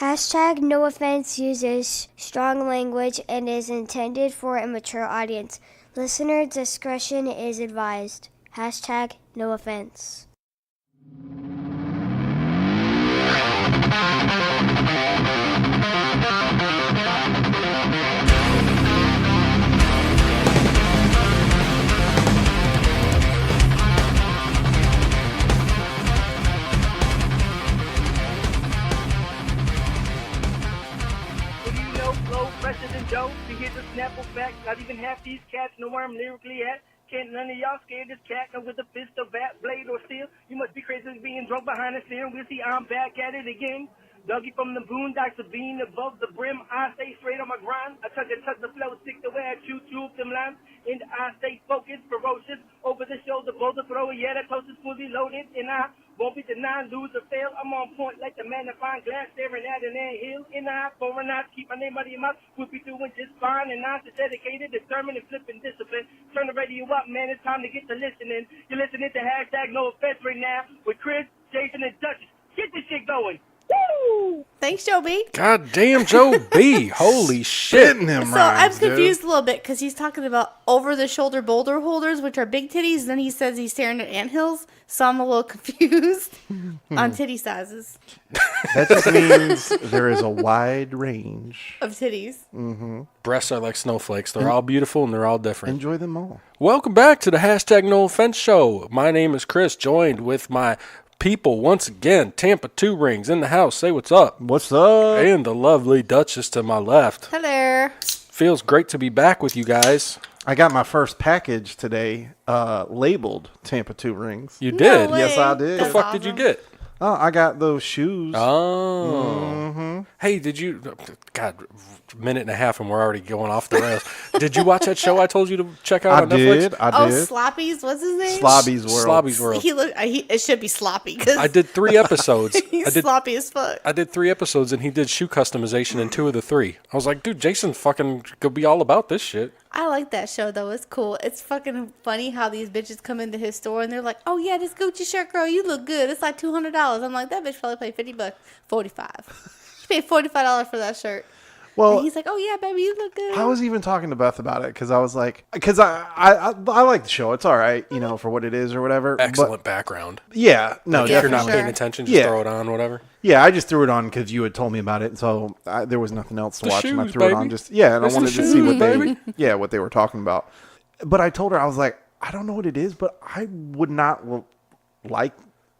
Hashtag no offense uses strong language and is intended for a mature audience. Listener discretion is advised. Hashtag no offense. Fresher than dough, to hear the snapple back. Not even half these cats know where I'm lyrically at. Can't none of y'all scare this cat, no with a fist or bat, blade or steel. You must be crazy being drunk behind the steering wheel. See, I'm back at it again. Dougie from the boondocks of being above the brim. I stay straight on my grind. I tuck the flow, stick the way I chew them lines. And I stay focused, ferocious, over the shoulder, blow the thrower. Yeah, the closest fully loaded, and I won't be denied, lose or fail. I'm on point like the magnifying glass, staring at an anthill. In the high foreign eyes, keep my name out of your mouth. We'll be doing just fine, and I'm just dedicated, determined, and flipping discipline. Turn the radio up, man, it's time to get to listening. You're listening to Hashtag No Offense right now with Chris, Jason, and Duchess. Get this shit going. Woo! Thanks, Joe B. God damn, Joe B. Holy shit. I'm confused a little bit because he's talking about over-the-shoulder boulder holders, which are big titties, and then he says he's staring at anthills, so I'm a little confused on titty sizes. That just means there is a wide range of titties. Mm-hmm. Breasts are like snowflakes. They're all beautiful and they're all different. Enjoy them all. Welcome back to the Hashtag No Offense Show. My name is Chris, joined with my people once again. Tampa 2 Rings in the house. Say what's up. What's up? And the lovely Duchess to my left. Hello. Feels great to be back with you guys. I got my first package today labeled Tampa 2 Rings. You did? No way. Yes, I did. What the fuck did you get? Oh, I got those shoes. Oh. Mm-hmm. Hey, did you... God, minute and a half and we're already going off the rails. Did you watch that show I told you to check out on Netflix? I did. Sloppy's, what's his name? Slobby's World. Slobby's World. It should be sloppy. Cause I did 3 episodes. he's sloppy as fuck. I did 3 episodes and he did shoe customization in 2 of the 3. I was like, dude, Jason fucking could be all about this shit. I like that show, though. It's cool. It's fucking funny how these bitches come into his store and they're like, oh, yeah, this Gucci shirt, girl, you look good. It's like $200. I'm like, that bitch probably paid $50. $45. She paid $45 for that shirt. Well, and he's like, oh, yeah, baby, you look good. I was even talking to Beth about it because I was like, because I like the show. It's all right, you know, for what it is or whatever. Excellent background. Yeah. No, Like if you're not sure. paying attention, just throw it on, whatever. Yeah, I just threw it on because you had told me about it, and so there was nothing else to watch, and I shoes, threw it on baby. and I It's wanted the to see what shoes, what they were talking about. But I told her, I was like, I don't know what it is, but I would not like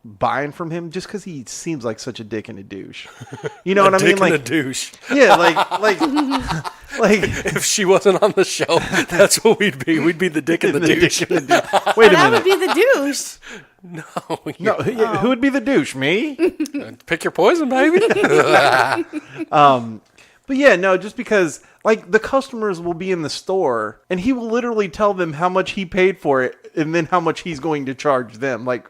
buying from him just because he seems like such a dick and a douche. You know what I mean? Like a douche. Yeah, like if she wasn't on the show, that's what we'd be. We'd be the dick and the douche. Wait a That minute. would be the douche. No, Who would be the douche? Me? pick your poison, baby. But yeah, no, just because like the customers will be in the store and he will literally tell them how much he paid for it and then how much he's going to charge them, like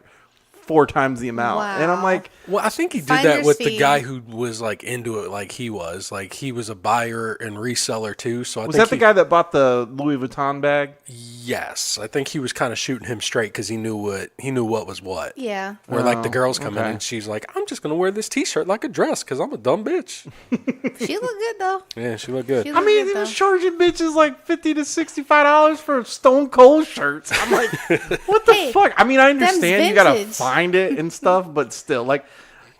4 times the amount. Wow. And I'm like, Well, I think he did Finder's that with the fee. guy who was like into it, like he was. Like he was a buyer and reseller too. So I was think that the guy that bought the Louis Vuitton bag? Yes, I think he was kind of shooting him straight because he knew what was what. Yeah. Where like the girls come in okay. and she's like, I'm just gonna wear this T-shirt like a dress because I'm a dumb bitch. She looked good, though. Yeah, she looked good. She I looked mean, good, he was though. charging bitches like $50 to $65 for Stone Cold shirts. I'm like, what the Hey, fuck? I mean, I understand you gotta vintage. find it and stuff, but still, like,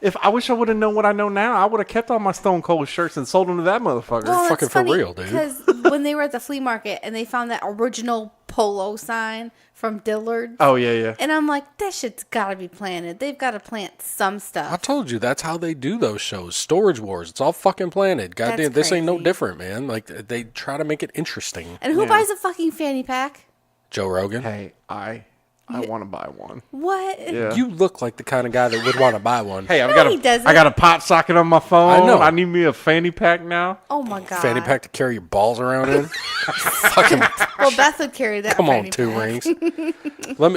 if I wish I would have known what I know now, I would have kept all my Stone Cold shirts and sold them to that motherfucker. Well, fucking it's for funny real, dude. Because when they were at the flea market and they found that original polo sign from Dillard's. Oh yeah. And I'm like, that shit's got to be planted. They've got to plant some I stuff. told you that's how they do those shows. Storage Wars. It's all fucking planted. Goddamn, That's this ain't no crazy. different, man. Like they try to make it interesting. And who buys a fucking fanny pack? Joe Rogan. Hey, I want to buy one. What? Yeah. You look like the kind of guy that would want to buy one. Hey, No, he doesn't. I got a pop socket on my phone. I know. I need me a fanny pack now. Oh my god. Fanny pack to carry your balls around in. Fucking Well, Beth would carry that. come on, fanny 2 pack. Rings. let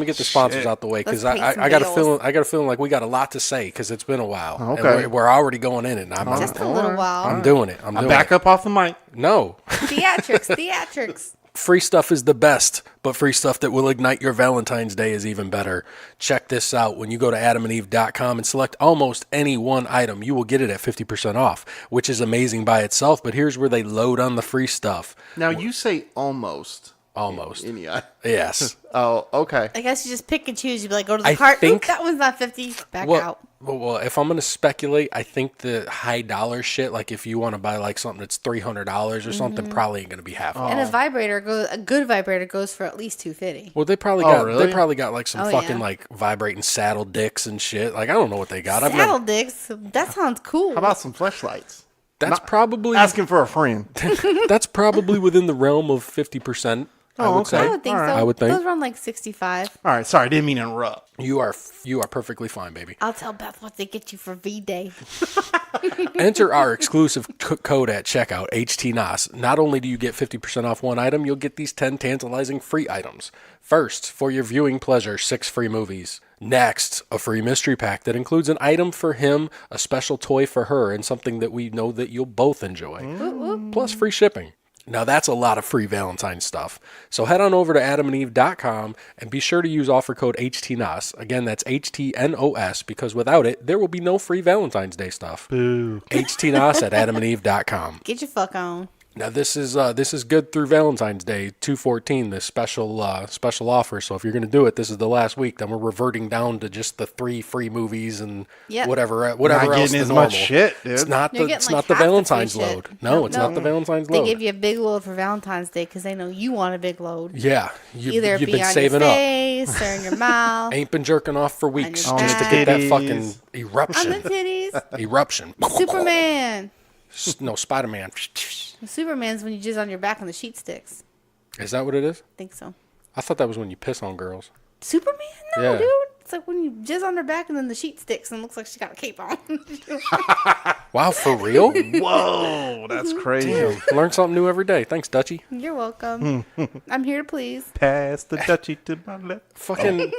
me get the sponsors out the way because Let's pay some I got a bills. feeling I got a feeling like we got a lot to say because it's been a while. Okay. And we're already going in it. And Just a little while. I'm doing it. I'm doing Back it. up off the mic. No. Theatrics. Free stuff is the best, but free stuff that will ignite your Valentine's Day is even better. Check this out. When you go to adamandeve.com and select almost any one item, you will get it at 50% off, which is amazing by itself. But here's where they load on the free stuff. Now, you say almost. Almost. Yes. Oh, okay. I guess you just pick and choose. You'd be like, go to the cart. Oop, that one's not 50. Back out. Well, if I'm going to speculate, I think the high dollar shit, like if you want to buy like something that's $300 or something, probably ain't going to be half off. And a good vibrator goes for at least $250. Well, they probably got like some fucking like vibrating saddle dicks and shit. Like I don't know what they got. Saddle dicks? That sounds cool. How about some fleshlights? That's probably asking for a friend. That's probably within the realm of 50%. I would say. I would think so. I would think. Those around like 65. All right, sorry, didn't mean to interrupt. You are perfectly fine, baby. I'll tell Beth what they get you for V-Day. Enter our exclusive code at checkout, HTNOS. Not only do you get 50% off one item, you'll get these 10 tantalizing free items. First, for your viewing pleasure, 6 free movies. Next, a free mystery pack that includes an item for him, a special toy for her, and something that we know that you'll both enjoy. Plus free shipping. Now that's a lot of free Valentine's stuff. So head on over to adamandeve.com and be sure to use offer code HTNOS. Again, that's HTNOS, because without it, there will be no free Valentine's Day stuff. Boo. HTNOS at adamandeve.com. Get your fuck on. Now this is good through Valentine's Day 2/14, this special offer. So if you're going to do it, this is the last week. Then we're reverting down to just the 3 free movies and whatever not else. Getting as much shit, dude. It's not You're the getting, like, the half the Valentine's free shit. load. No, it's not the Valentine's load. They give you a big load for Valentine's Day because they know you want a big load. Yeah, Either you've be been on saving your up. face or in your mouth. Ain't been jerking off for weeks On just to your get that titties. fucking eruption. On the titties. Eruption. Superman. No, Spider-Man. Superman's when you jizz on your back and the sheet sticks. Is that what it is? I think so. I thought that was when you piss on girls. Superman? No, Yeah. dude. It's like when you jizz on her back and then the sheet sticks and it looks like she got a cape on. Wow, for real? Whoa, that's crazy. Learn something new every day. Thanks, Dutchie. You're welcome. I'm here to please. Pass the Dutchie to my left. Fucking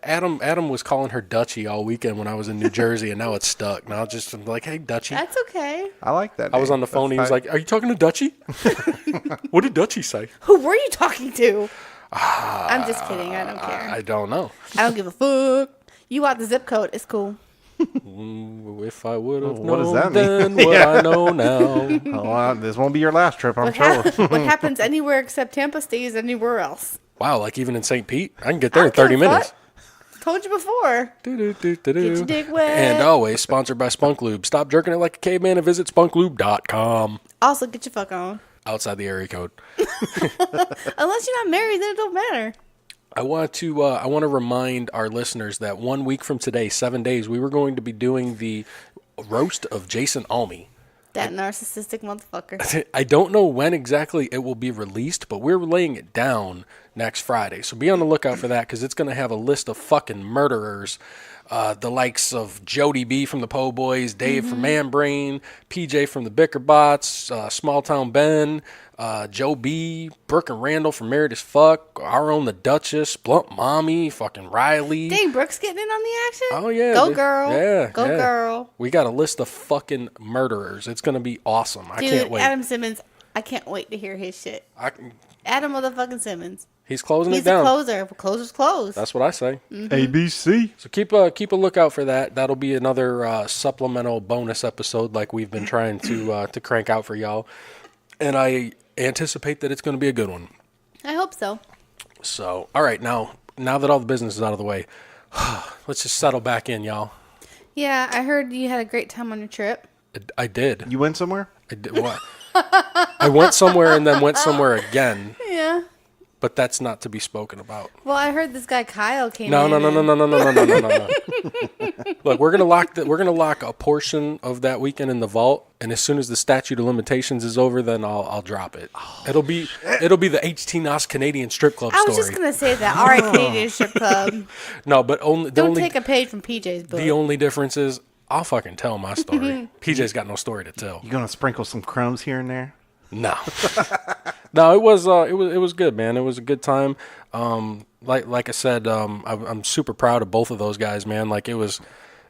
Adam was calling her Dutchie all weekend when I was in New Jersey, and now it's stuck. Now I'm like, hey, Dutchie. That's okay. I like that. I was name. on the phone. That's He was tight. like, are you talking to Dutchie? What did Dutchie say? Who were you talking to? I'm just kidding. I don't care. I don't know. I don't give a fuck. You want the zip code. It's cool. If I would have what does known that mean? then what I know now. Oh, this won't be your last trip, I'm sure. What happens anywhere except Tampa stays anywhere else. Wow, like even in St. Pete? I can get there I in don't 30 give a minutes. fuck. Told you before. Get your dick wet. And always sponsored by Spunk Lube. Stop jerking it like a caveman and visit spunklube.com. Also, get your fuck on. Outside the area code. Unless you're not married, then it don't matter. I want to remind our listeners that 1 week from today, 7 days, we were going to be doing the roast of Jason Almy. That narcissistic motherfucker. I don't know when exactly it will be released, but we're laying it down next Friday. So be on the lookout for that, because it's going to have a list of fucking murderers. The likes of Jody B from the Po Boys, Dave from Man Brain, PJ from the Bickerbots, Small Town Ben, Joe B, Brooke and Randall from Married as Fuck, our own the Duchess, Blunt Mommy, fucking Riley. Dang, Brooke's getting in on the action? Oh, yeah. Go, girl. Yeah. Go, yeah. girl. We got a list of fucking murderers. It's going to be awesome. I Dude, can't wait. Adam Simmons, I can't wait to hear his shit. Adam motherfucking Simmons. He's closing He's it down. a closer. Closer's closed. That's what I say. ABC. So keep a lookout for that. That'll be another supplemental bonus episode like we've been trying to crank out for y'all. And I anticipate that it's going to be a good one. I hope so. So, all right, now that all the business is out of the way, let's just settle back in, y'all. Yeah, I heard you had a great time on your trip. I did. You went somewhere? I did what? I went somewhere and then went somewhere again. Yeah. But that's not to be spoken about. Well, I heard this guy Kyle came No. in. No. Look, we're gonna lock a portion of that weekend in the vault, and as soon as the statute of limitations is over, then I'll drop it. It'll be the HTNOS Canadian strip club I story. was just gonna say that. All right, Canadian strip club. No, but Don't take a page from PJ's book. the only difference is I'll fucking tell my story. PJ's got no story to tell. You gonna sprinkle some crumbs here and there? No, no, it was good, man. It was a good time. Like I said, I'm super proud of both of those guys, man. Like it was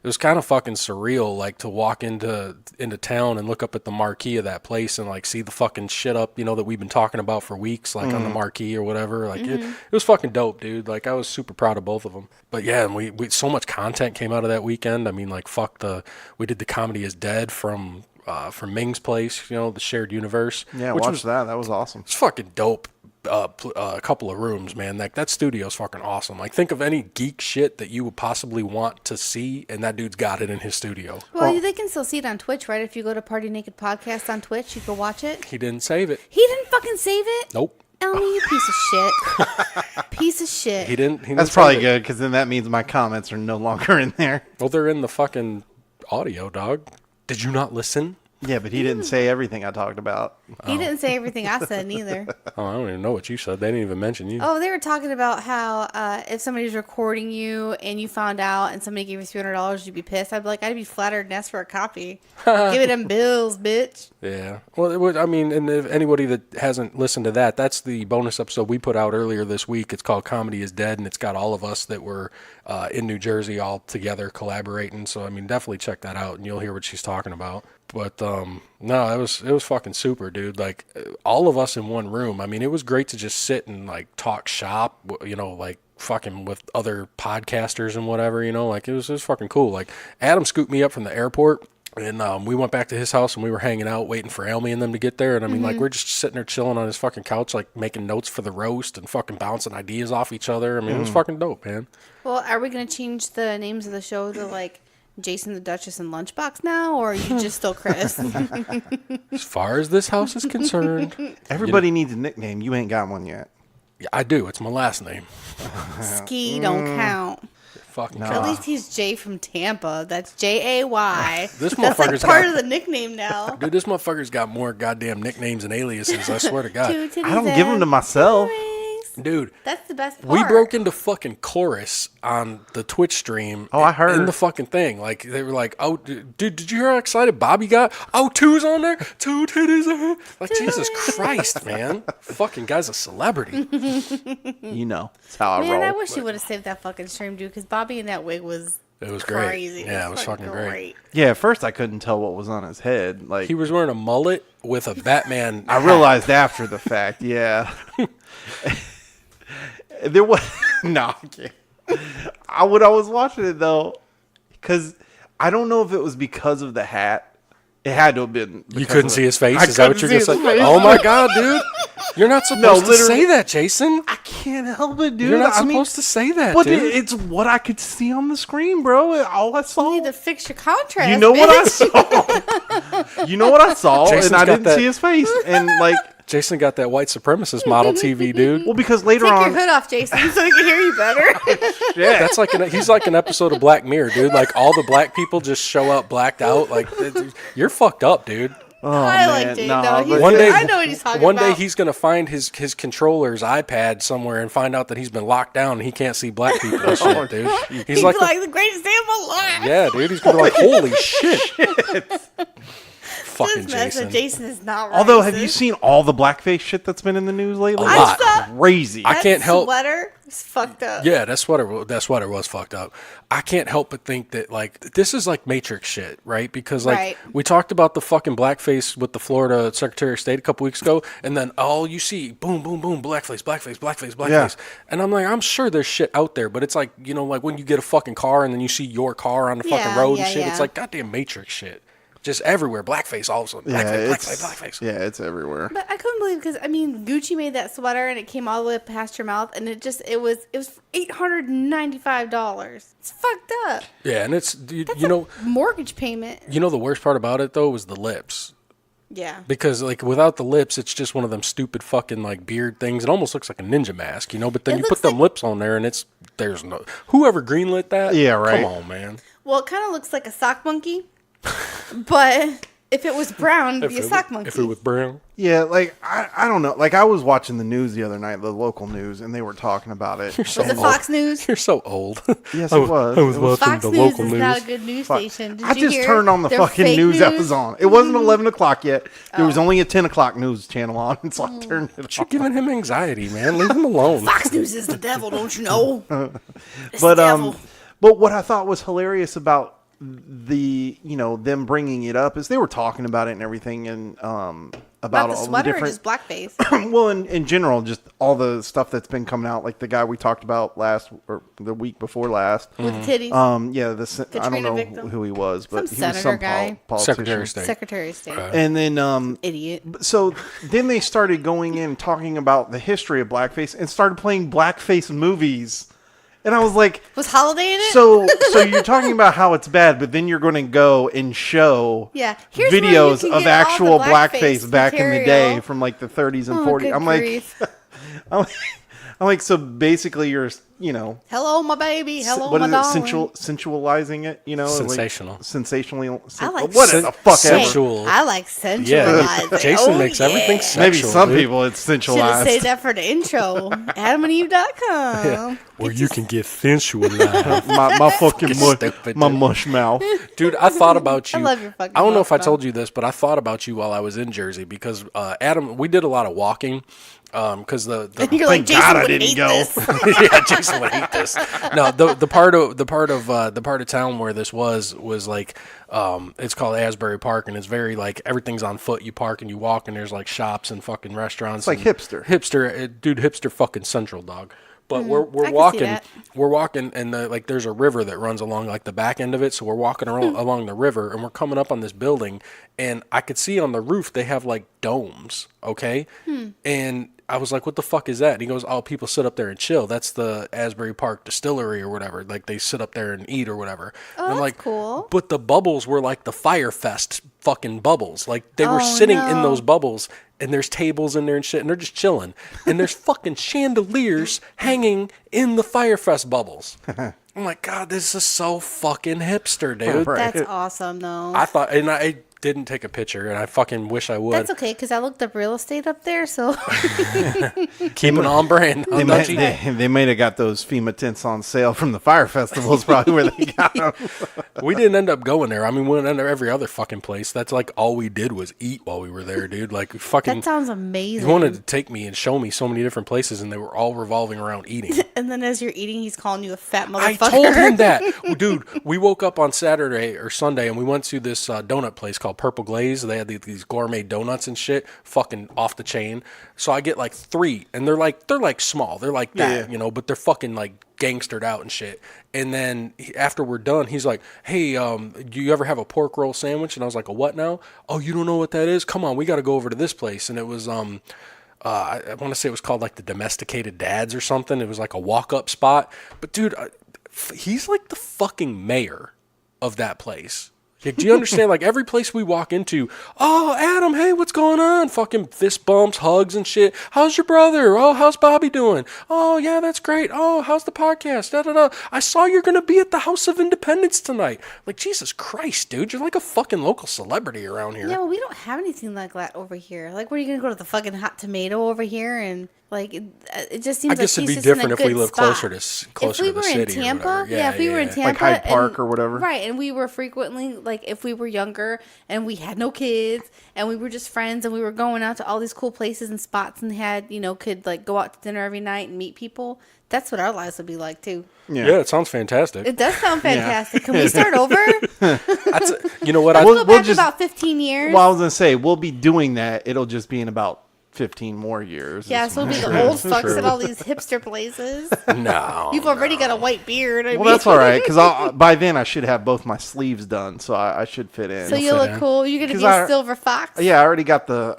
was kind of fucking surreal, like to walk into town and look up at the marquee of that place and like see the fucking shit up, you know, that we've been talking about for weeks, like on the marquee or whatever. Like it was fucking dope, dude. Like I was super proud of both of them. But yeah, and we so much content came out of that weekend. I mean, like we did the Comedy is Dead from Ming's place, you know, the shared universe. Yeah, watch that. That was awesome. It's fucking dope. A couple of rooms, man. Like that studio's fucking awesome. Like think of any geek shit that you would possibly want to see, and that dude's got it in his studio. Well, they can still see it on Twitch, right? If you go to Party Naked Podcast on Twitch, you can watch it. He didn't save it. He didn't fucking save it? Nope. Elmy, you piece of shit. Piece of shit. He didn't That's probably good, because then that means my comments are no longer in there. Well, they're in the fucking audio, dog. Did you not listen? Yeah, but he didn't say everything I talked about. He didn't say everything I said neither. Oh, I don't even know what you said. They didn't even mention you. Oh, they were talking about how if somebody's recording you and you found out and somebody gave you $300, you'd be pissed. I'd be like, I'd be flattered and ask for a copy. Give me them bills, bitch. Yeah. Well, it would, I mean, and if anybody that hasn't listened to that, that's the bonus episode we put out earlier this week. It's called Comedy is Dead, and it's got all of us that were in New Jersey all together collaborating. So, I mean, definitely check that out, and you'll hear what she's talking about. But no, it was fucking super, dude. Like all of us in one room. I mean, it was great to just sit and like talk shop, you know, like fucking with other podcasters and whatever, you know. Like it was fucking cool. Like Adam scooped me up from the airport, and we went back to his house and we were hanging out waiting for Elmy and them to get there. And I mean, like we're just sitting there chilling on his fucking couch, like making notes for the roast and fucking bouncing ideas off each other. I mean, it was fucking dope, man. Well, are we gonna change the names of the show to like Jason the Duchess and Lunchbox now, or are you just still Chris? As far as this house is concerned, everybody needs a nickname. You ain't got one yet. Yeah, I do. It's my last name. Ski don't count. Fucking At least he's Jay from Tampa. That's Jay. This That's like motherfucker's part got, of the nickname now. dude, this motherfucker's got more goddamn nicknames and aliases. I swear to God. I don't give them to myself. Dude, that's the best part. We broke into fucking chorus on the Twitch stream. Oh, I heard. In the fucking thing. Like, they were like, oh, dude, did you hear how excited Bobby got? Oh, two's on there? Two titties on there? Like, Jesus Christ, man. Fucking guy's a celebrity. You know. That's how I roll. Man, I wish you would have saved that fucking stream, dude, because Bobby in that wig was crazy. Great. Yeah, it was fucking great. Yeah, at first I couldn't tell what was on his head. Like he was wearing a mullet with a Batman I realized after the fact, yeah. There was no. I can't. When I was watching it though, because I don't know if it was because of the hat. It had to have been. You couldn't see his face. Is that what you're gonna say? Oh my God, dude! You're not supposed to say that, Jason. I can't help it, dude. You're not supposed to say that, but dude. It's what I could see on the screen, bro. All I saw. You need to fix your contrast. You know what I saw. You know what I saw, and I didn't see his face, and like. Jason got that white supremacist model TV, dude. Well, because later Take on, your hood off, Jason, so we can hear you better. Yeah, that's like he's like an episode of Black Mirror, dude. Like all the black people just show up blacked out. Like you're fucked up, dude. Oh, I man. like Jay, no, though. One day, I know what he's talking one about. day he's gonna find his controller's iPad somewhere and find out that he's been locked down and he can't see black people and shit, dude. He's like the greatest day of my life. Yeah, dude. He's gonna be like, holy shit. Fucking Jason. Jason is not racist. Although, have you seen all the blackface shit that's been in the news lately? A lot. Crazy. I can't help. Sweater is fucked up. Yeah, that sweater was fucked up. I can't help but think that like this is like Matrix shit, right? Because like we talked about the fucking blackface with the Florida Secretary of State a couple weeks ago, and then all you see, boom, boom, boom, blackface. Yeah. And I'm like, I'm sure there's shit out there, but it's like, you know, like when you get a fucking car and then you see your car on the fucking road and shit, it's like goddamn Matrix shit. Just everywhere, blackface all of a sudden. Blackface. Yeah, it's everywhere. But I couldn't believe because I mean Gucci made that sweater and it came all the way past your mouth and it was $895. It's fucked up. Yeah, and it's That's you know a mortgage payment. You know the worst part about it though was the lips. Yeah. Because like without the lips, it's just one of them stupid fucking like beard things. It almost looks like a ninja mask, you know. But then you put them lips on there, and there's no whoever greenlit that. Yeah, right. Come on, man. Well, it kind of looks like a sock monkey. But if it was brown, it'd be a sock monkey. If it was brown. Yeah, like, I don't know. Like, I was watching the news the other night, the local news, and they were talking about it. Was it Fox News? You're so old. Yes, it was. I was watching Fox the News local is news. not a good news station. Did I you just hear turned on the their fucking fake news that was on. It wasn't 11 o'clock yet. There was only a 10 o'clock news channel on, and so I turned it You're on. giving him anxiety, man. Leave him alone. Fox News is the devil, don't you know? It's But the devil. but what I thought was hilarious about them bringing it up is they were talking about it and everything, and about the all sweater the or different just blackface? well, in general, just all the stuff that's been coming out, like the guy we talked about the week before last With titties. I don't know victim. who he was, but Some he was senator some guy. politician. Secretary of State. Secretary of State. And then Idiot. so then they started going in and talking about the history of blackface and started playing blackface movies. And I was like, Was Holiday in it? so you're talking about how it's bad, but then you're going to go and show Yeah. Here's where you videos can of get all the actual blackface blackface back in the material. day from like the 30s and 40s. Good I'm like, grief. I'm like, so basically you're, Hello, my baby. Hello, what my is darling. it? Sensualizing it, Sensational. Like, sensationally. I like what the fuck Hey, ever. sensual. I like sensualizing. Yeah, Jason makes everything sexual. Maybe some dude. people it's Should have sensualized. saved that for the intro. AdamandEve.com. Yeah. Where you can get sensualized. my fucking stupid, my dude. mush mouth. Dude, I thought about you. I love your fucking I don't know if I mouth, told you this, but I thought about you while I was in Jersey because Adam, we did a lot of walking. Because the You're like, Thank Jason God I would didn't hate go. this. yeah, Jason would hate this. No, the part of town where this was like it's called Asbury Park, and it's very like everything's on foot. You park and you walk, and there's like shops and fucking restaurants. It's like and hipster fucking central, dog. But I we're can see walking, that. and there's a river that runs along like the back end of it. So we're walking along the river, and we're coming up on this building, and I could see on the roof they have like domes, okay, and I was like, what the fuck is that? And he goes, oh, people sit up there and chill. That's the Asbury Park Distillery or whatever. Like, they sit up there and eat or whatever. Oh, and I'm that's like, cool. But the bubbles were like the Fire Fest fucking bubbles. Like, they were sitting in those bubbles, and there's tables in there and shit, and they're just chilling. And there's fucking chandeliers hanging in the Fire Fest bubbles. I'm like, God, this is so fucking hipster, dude. Right. That's awesome, though. I thought, and I didn't take a picture, and I fucking wish I would. That's okay, because I looked up real estate up there, so Keeping on brand. They might have got those FEMA tents on sale from the fire festivals, probably where they got them. We didn't end up going there. I mean, we went into every other fucking place. That's like all we did was eat while we were there, dude. Like fucking. that sounds amazing. He wanted to take me and show me so many different places, and they were all revolving around eating. And then as you're eating, he's calling you a fat motherfucker. I told him that, dude. We woke up on Saturday or Sunday, and we went to this donut place called Purple Glaze. They had these gourmet donuts and shit, fucking off the chain. So I get like 3, and they're like small. They're like that, Yeah. but they're fucking like gangstered out and shit. And then after we're done, he's like, hey, do you ever have a pork roll sandwich? And I was like, a what now? Oh, you don't know what that is? Come on, we got to go over to this place. And it was I want to say it was called like the Domesticated Dads or something. It was like a walk-up spot. But dude, he's like the fucking mayor of that place. Like, do you understand? Like every place we walk into, oh, Adam, hey, what's going on? Fucking fist bumps, hugs and shit. How's your brother? Oh, how's Bobby doing? Oh, yeah, that's great. Oh, how's the podcast? Da, da, da. I saw you're going to be at the House of Independence tonight. Like, Jesus Christ, dude. You're like a fucking local celebrity around here. Yeah, well, we don't have anything like that over here. Like, where are you going to go to the fucking Hot Tomato over here? And, like, it just seems I guess like it'd be he's just in a different if we good lived spot. closer to If we the were city in Tampa, or whatever. if we were in Tampa. Like Hyde Park or whatever. Right, and we were frequently, like, if we were younger and we had no kids and we were just friends and we were going out to all these cool places and spots and had, could, like, go out to dinner every night and meet people, that's what our lives would be like, too. Yeah, it sounds fantastic. It does sound fantastic. Can we start over? You know what? Let's go We'll back just- about 15 years. Well, I was going to say, we'll be doing that. It'll just be in about 15 more years. Yeah, so we'll be the old fucks at all these hipster places. No. You've already got a white beard. I Well, mean. that's all right, because by then I should have both my sleeves done, so I should fit in. So you look in. cool. You're gonna 'Cause be a silver fox. Yeah, I already got the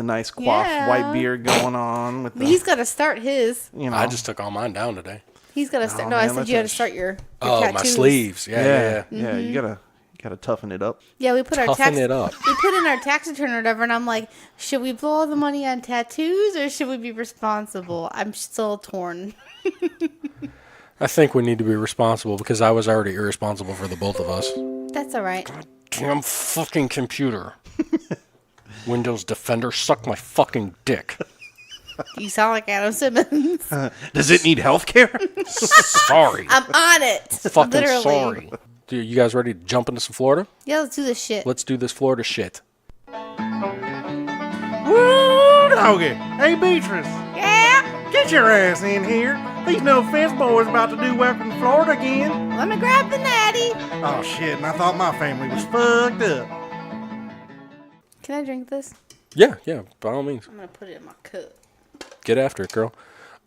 nice coiffed Yeah. white beard going on. With the, He's got to start his. I just took all mine down today. He's got to start. Oh, No, I man, said that's you had a to start your Oh, tattoos. my sleeves. Yeah. yeah, you gotta toughen it up. Yeah, we put our Toughen tax. it up. We put in our tax return or whatever, and I'm like, should we blow all the money on tattoos or should we be responsible? I'm still torn. I think we need to be responsible because I was already irresponsible for the both of us. That's all right. Damn fucking computer. Windows Defender, suck my fucking dick. You sound like Adam Simmons. Does it need health care? Sorry. I'm on it. Fucking Literally. sorry. Dude, you guys ready to jump into some Florida? Yeah, let's do this shit. Let's do this Florida shit. Woo, doggy. Hey, Beatrice. Yeah. Get your ass in here. These no offense boys about to do Welcome to Florida again. Let me grab the net. daddy. Oh shit! And I thought my family was fucked up. Can I drink this? Yeah, by all means. I'm gonna put it in my cup. Get after it, girl.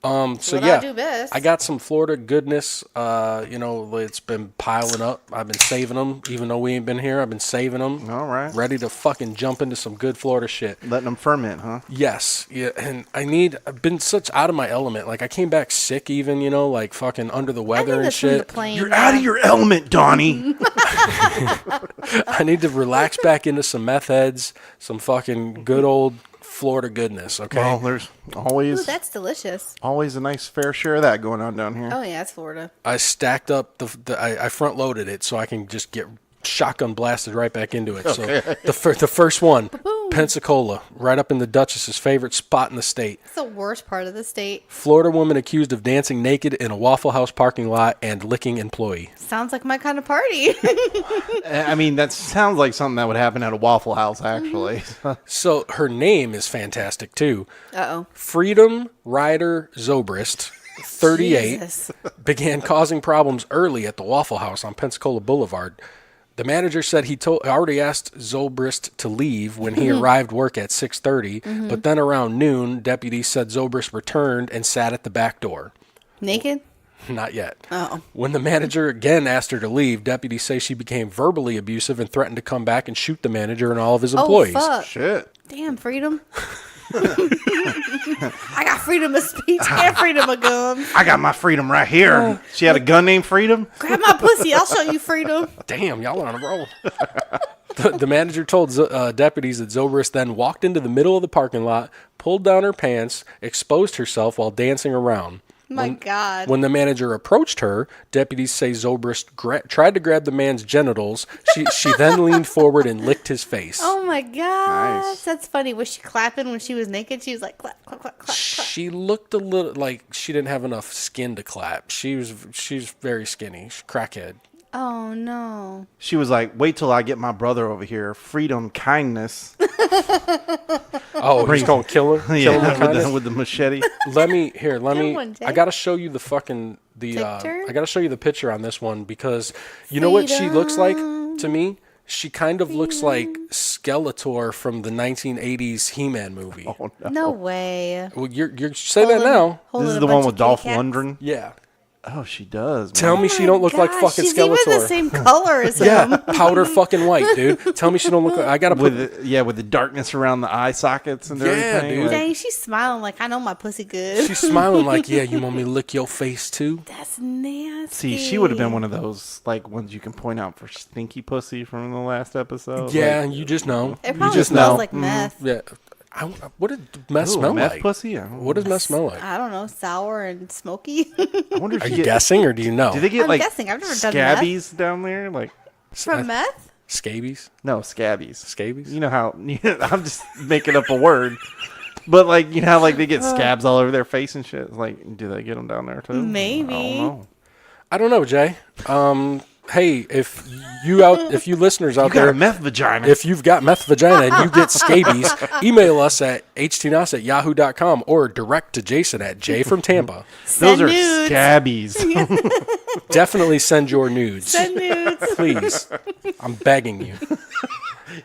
So What yeah, I do best. I got some Florida goodness. It's been piling up. I've been saving them, even though we ain't been here. I've been saving them. All right. Ready to fucking jump into some good Florida shit. Letting them ferment, huh? Yes, yeah, and I've been such out of my element. Like I came back sick, even like fucking under the weather and shit. You're out of your element, Donnie. I need to relax back into some meth heads, some fucking good old Florida goodness. Okay. Well, there's Ooh, always that's delicious. always a nice fair share of that going on down here. Oh yeah, it's Florida. I stacked up I front loaded it so I can just get shotgun blasted right back into it. Okay. So the first one, Pensacola, right up in the Duchess's favorite spot in the state. It's the worst part of the state. Florida woman accused of dancing naked in a Waffle House parking lot and licking employee. Sounds like my kind of party. I mean, that sounds like something that would happen at a Waffle House, actually. So her name is fantastic too. Uh-oh. Freedom Ryder Zobrist, 38, Jesus. began causing problems early at the Waffle House on Pensacola Boulevard. The manager said he already asked Zobrist to leave when he arrived work at 6:30, but then around noon, deputies said Zobrist returned and sat at the back door. Naked? Not yet. Oh. When the manager again asked her to leave, deputies say she became verbally abusive and threatened to come back and shoot the manager and all of his employees. Oh, fuck. Shit. Damn, freedom. I got freedom of speech and freedom of guns. I got my freedom right here. She had a gun named Freedom? Grab my pussy. I'll show you freedom. Damn, y'all are on a roll. The manager told deputies that Zobrist then walked into the middle of the parking lot, pulled down her pants, exposed herself while dancing around. My God. When the manager approached her, deputies say Zobrist tried to grab the man's genitals. She then leaned forward and licked his face. Oh my God. Nice. That's funny. Was she clapping when she was naked? She was like, clap, clap, clap, clap, clap. She looked a little like she didn't have enough skin to clap. She's very skinny. She's crackhead. Oh no. She was like, wait till I get my brother over here. Freedom, kindness. Oh, he's gonna kill her. Kill her Yeah, with the machete. Let me. one, Jay. I gotta show you the fucking Picture? I gotta show you the picture on this one because you know what she looks like to me. She kind of looks like Skeletor from the 1980s He-Man movie. Oh, no. No way. Well, you're say that now. This is the one with Dolph Lundgren? Yeah. Oh, she does. Tell man. me she don't look like fucking she's Skeletor. She's even the same color as Yeah, him. powder fucking white, dude. Tell me she don't look like. I gotta put. With the darkness around the eye sockets and Yeah, everything. dude. Like, Dang, she's smiling like, I know my pussy good. She's smiling like, yeah, you want me to lick your face too? That's nasty. see, she would have been one of those like ones you can point out for stinky pussy from the last episode. Yeah, Like, you just know. It You probably just smells know. like meth. Yeah. What did meth ooh, smell meth like? pussy? What does meth smell like? I don't know, sour and smoky. I wonder if Are you guessing or do you know? Do they get I'm like guessing. I've never done meth. scabies down there? Like From meth? Scabies? no, scabies. Scabies? You know how I'm just making up a word. But like you know how like they get scabs all over their face and shit. Like, do they get them down there too? Maybe. I don't know. I don't know, Jay. Hey, if you listeners out You got there, a meth vagina. if you've got meth vagina and you get scabies, email us at htnos@yahoo.com or direct to Jason at J from Tampa. Those Send are nudes. scabies. Definitely send your nudes. Send nudes. Please. I'm begging you.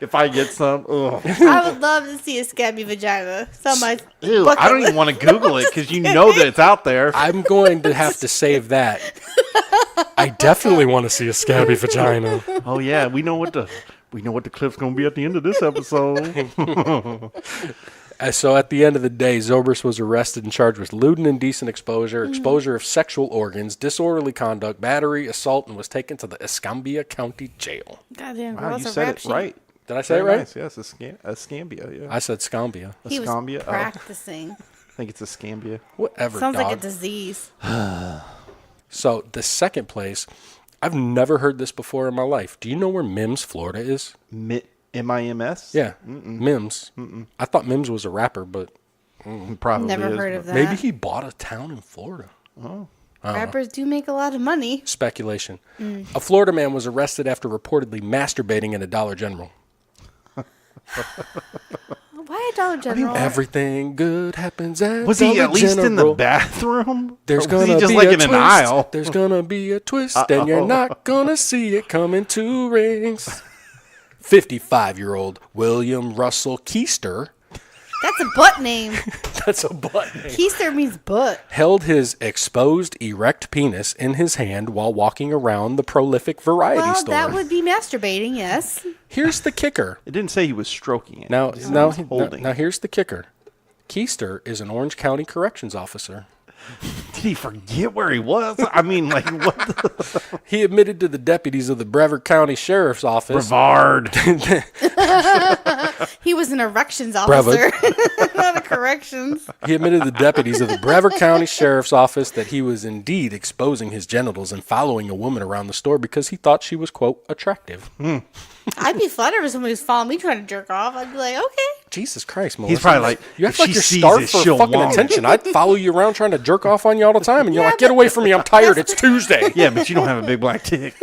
If I get some, ugh. I would love to see a scabby vagina. It's on my Ew, bucket I don't even list. want to Google it because you know that it's out there. I'm going to have to save that. I definitely want to see a scabby vagina. Oh yeah, we know what the clip's gonna be at the end of this episode. So at the end of the day, Zobrist was arrested and charged with lewd and indecent exposure, exposure of sexual organs, disorderly conduct, battery, assault, and was taken to the Escambia County Jail. Goddamn, girl, Wow, it's you a said rap it sheet. right. Did I say it Very right? nice. Yes, Escambia. Yeah, I said Scambia. He was Escambia? Oh. practicing. I think it's Escambia. Whatever, Sounds dog. like a disease. So the second place, I've never heard this before in my life. Do you know where Mims, Florida is? MIMS? Yeah, Mims. I thought Mims was a rapper, but Probably Never is, heard but- of that. maybe he bought a town in Florida. Rappers do make a lot of money. Speculation. A Florida man was arrested after reportedly masturbating in a Dollar General. Why Dollar General. Everything good happens at Was Dollar he at least in the General. bathroom? There's Or was gonna he just be like a in twist. an aisle? There's gonna be a twist, and you're not gonna see it come in 2 rings. 55-year-old William Russell Keister. That's a butt name. That's a butt name. Keister means butt. Held his exposed erect penis in his hand while walking around the prolific variety Well, store. that would be masturbating, yes. Here's the kicker. It didn't say he was stroking it. Now, It said he was holding. now here's the kicker. Keister is an Orange County corrections officer. Did he forget where he was? I mean, like, what the... He admitted to the deputies of the Brevard County Sheriff's Office. Brevard. He was an erections officer, not a corrections. He admitted to the deputies of the Brevard County Sheriff's Office that he was indeed exposing his genitals and following a woman around the store because he thought she was, quote, attractive. I'd be flattered if somebody was following me trying to jerk off. I'd be like, okay. Jesus Christ, Melissa. He's probably like, you if act like she you're sees starved it, for she'll fucking want it. attention. I'd follow you around trying to jerk off on you all the time, and you're Yeah, like, get away from me, I'm tired, it's Tuesday. Yeah, but you don't have a big black dick.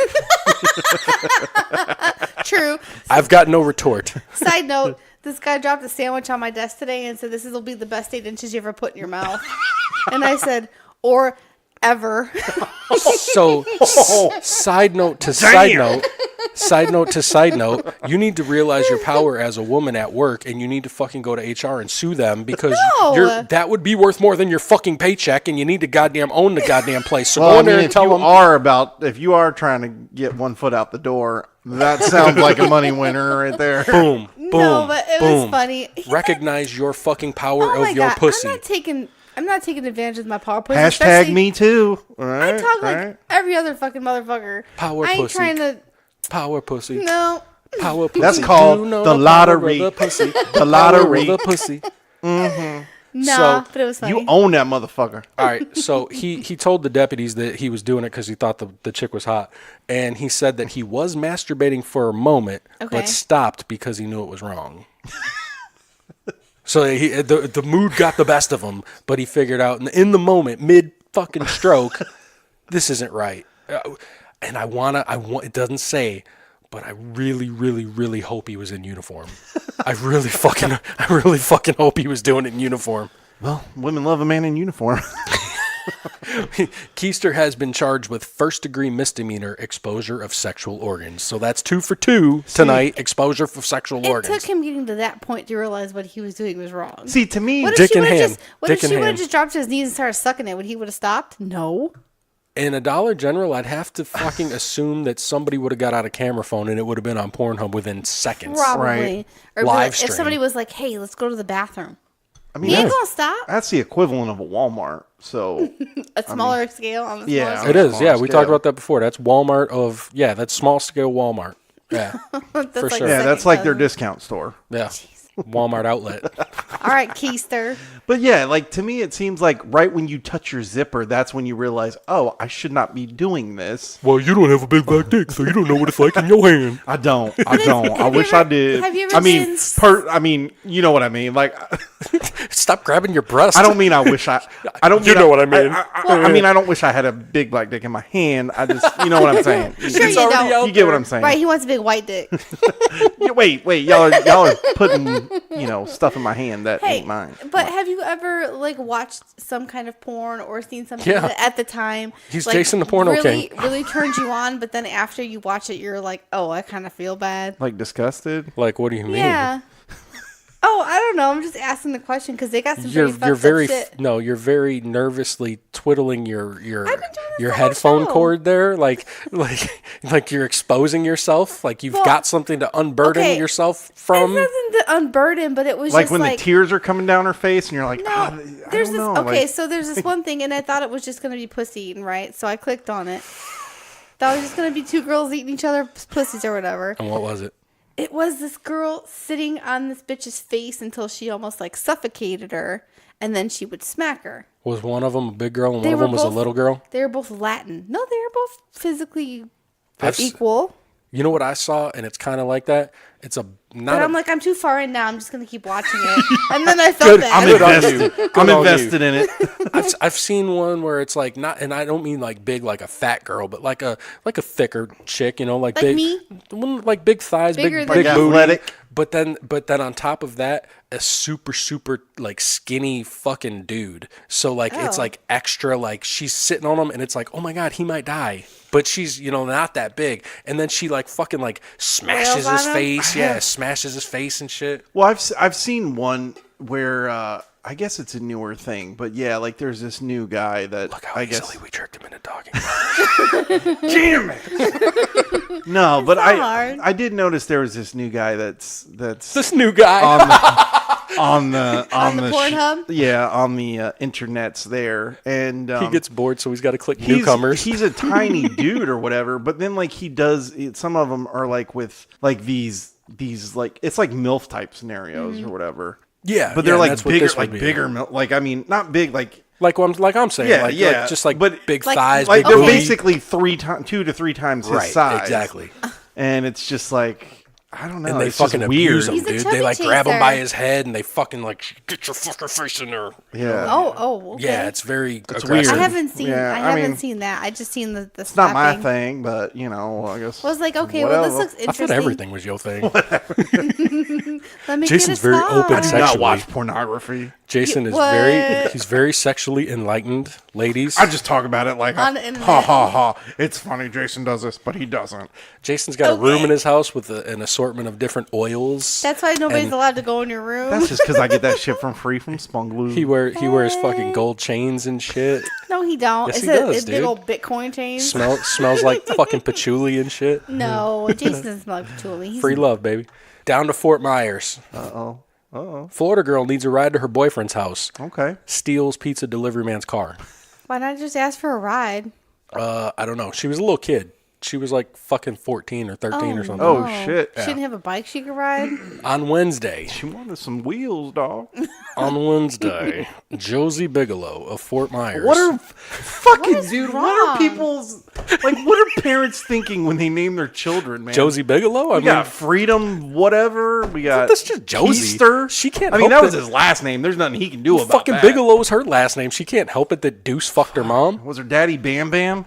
True. I've got no retort. Side note, this guy dropped a sandwich on my desk today and said, this will be the best 8 inches you ever put in your mouth. And I said, or ever. So, side note to side note, you need to realize your power as a woman at work, and you need to fucking go to HR and sue them because No. that would be worth more than your fucking paycheck, and you need to goddamn own the goddamn place. So Well, go I in there mean, and tell them. if you are trying to get one foot out the door, that sounds like a money winner right there. Boom, boom, No, but it was boom. funny. Recognize your fucking power Oh my of your God. pussy. I'm not taking advantage of my power pussy. Hashtag especially- me too. All I right, talk right. like every other fucking motherfucker. Power I ain't pussy. trying to. Power pussy. No. Power pussy. That's called Do you know the power lottery. of the pussy. The lottery. Power of the pussy. Nah, So, but it was funny. You own that motherfucker. All right, so he told the deputies that he was doing it because he thought the chick was hot, and he said that he was masturbating for a moment, Okay. but stopped because he knew it was wrong. So the mood got the best of him, but he figured out in the moment, mid fucking stroke, this isn't right. And I want it doesn't say, but I really, really, really hope he was in uniform. I really fucking hope he was doing it in uniform. Well, women love a man in uniform. Keister has been charged with first-degree misdemeanor exposure of sexual organs. So that's 2 for 2 tonight, exposure for sexual It organs. took him getting to that point to realize what he was doing was wrong. See, to me, What if Dick she in would have hand. just, what Dick if in she would have hand. just dropped to his knees and started sucking it? Would he would have stopped? No. In a Dollar General, I'd have to fucking assume that somebody would have got out a camera phone and it would have been on Pornhub within seconds. Probably. Right. Or Live if stream. somebody was like, hey, let's go to the bathroom. I mean, He ain't that's, gonna stop. that's the equivalent of a Walmart. So, A smaller scale on the yeah. smaller It is, yeah. We Scale. talked about that before. That's Walmart that's small scale Walmart. Yeah, That's for like sure. yeah, second that's like their cousin. discount store. yeah. Walmart outlet. All right, Keister. But yeah, like to me, it seems like right when you touch your zipper, that's when you realize, oh, I should not be doing this. Well, you don't have a big black dick, so you don't know what it's like in your hand. I don't. I don't. I have you wish ever- I did. have you ever I mean, been- I mean, you know what I mean. Like, Stop grabbing your breast. I don't mean I wish I. I don't. You mean know what I mean. I mean I don't wish I had a big black dick in my hand. I just, you know what I'm saying. Sure It's you already don't. out You get what there. I'm saying. Right, he wants a big white dick. Yeah, wait, y'all are putting stuff in my hand that Hey, ain't mine. but have you ever like watched some kind of porn or seen something Yeah. that at the time He's like, Jason the Porno really, King. really turns you on, but then after you watch it, you're like, oh, I kind of feel bad. Like disgusted. Like, what do you mean? Yeah. Oh, I don't know. I'm just asking the question because they got some You're pretty very fucked up shit. no. You're very nervously twiddling your I've been doing this the whole headphone show. cord there, like you're exposing yourself, like you've Well, got something to unburden okay, yourself It's from. nothing to unburden, but it was Like just when like the tears are coming down her face, and you're like, no. I There's don't this. know. Okay, like, so there's this one thing, and I thought it was just gonna be pussy eating, right? So I clicked on it. Thought it was just gonna be two girls eating each other's pussies or whatever. And what was it? It was this girl sitting on this bitch's face until she almost like suffocated her, and then she would smack her. Was one of them a big girl and They one of were them was a both- little girl? They were both Latin. No, they were both physically I've s- equal. You know what I saw, and it's kind of like that. It's a But not. I'm a, like, I'm too far in now. I'm just gonna keep watching it, and then I felt Good. bad. Good on invested. you. Good I'm on invested you. in it. I've seen one where it's like not, and I don't mean like big, like a fat girl, but like a thicker chick, like Like big, me? one like big thighs, Bigger big than big me. booty, Athletic. But then on top of that, a super like skinny fucking dude. So like it's like extra, like she's sitting on him and it's like, oh my God, he might die. But she's, not that big. And then she like fucking like smashes his face. Yeah, smashes his face and shit. Well, I've seen one where I guess it's a newer thing, but yeah, like there's this new guy that Look how easily we tricked him into talking. Damn it! No, but hard. I did notice there was this new guy that's This new guy on the Pornhub? on the internets there, and he gets bored, so he's got to click newcomers. He's a tiny dude or whatever, but then like he does. Some of them are like with like these like it's like MILF type scenarios or whatever. Yeah, but they're like bigger, like I mean, not big, like I'm saying, yeah, like just like but big like, thighs, like big they're booty. basically 2 to 3 times his size, exactly. And it's just like I don't know, And they it's just fucking weird. abuse him, He's a dude. chubby They like grab him chaser. by his head and they fucking like get your fucking face in there. Yeah, Oh, okay. Yeah, it's very aggressive. weird. I haven't seen. Yeah, I haven't mean, seen that. I just seen the it's not my slapping. thing, but I guess I was like, okay, well, this whatever. looks I interesting. thought everything was your thing. Let me Jason's get a very spot. open I do sexually. not watch pornography. Jason is What? he's very sexually enlightened, ladies. I just talk about it like On the internet. ha ha ha. It's funny. Jason does this, but he doesn't. Jason's got a room in his house with an assortment of different oils. That's why nobody's And allowed to go in your room. That's just because I get that shit from Spungloo. he wears fucking gold chains and shit. No, he don't. Yes, it's he a does, big dude. old Bitcoin chain. Smells like fucking patchouli and shit. No, Jason doesn't smell like patchouli. He's Free love, baby. Down to Fort Myers. Florida girl needs a ride to her boyfriend's house. Okay. Steals pizza delivery man's car. Why not just ask for a ride? I don't know. She was a little kid. She was like fucking 14 or 13 or something. Oh, shit. She didn't have a bike she could ride. On Wednesday, She wanted some wheels, dog. Josie Bigelow of Fort Myers. What are fucking What is dude? wrong? What are people's like? What are parents thinking when they name their children, man? Josie Bigelow? We got Freedom, whatever. We got That's just Josie. Easter. She can't I mean, help that was it. his last name. There's nothing he can do about fucking that. Bigelow is her last name. She can't help it that Deuce fucked her mom. Was her daddy Bam Bam?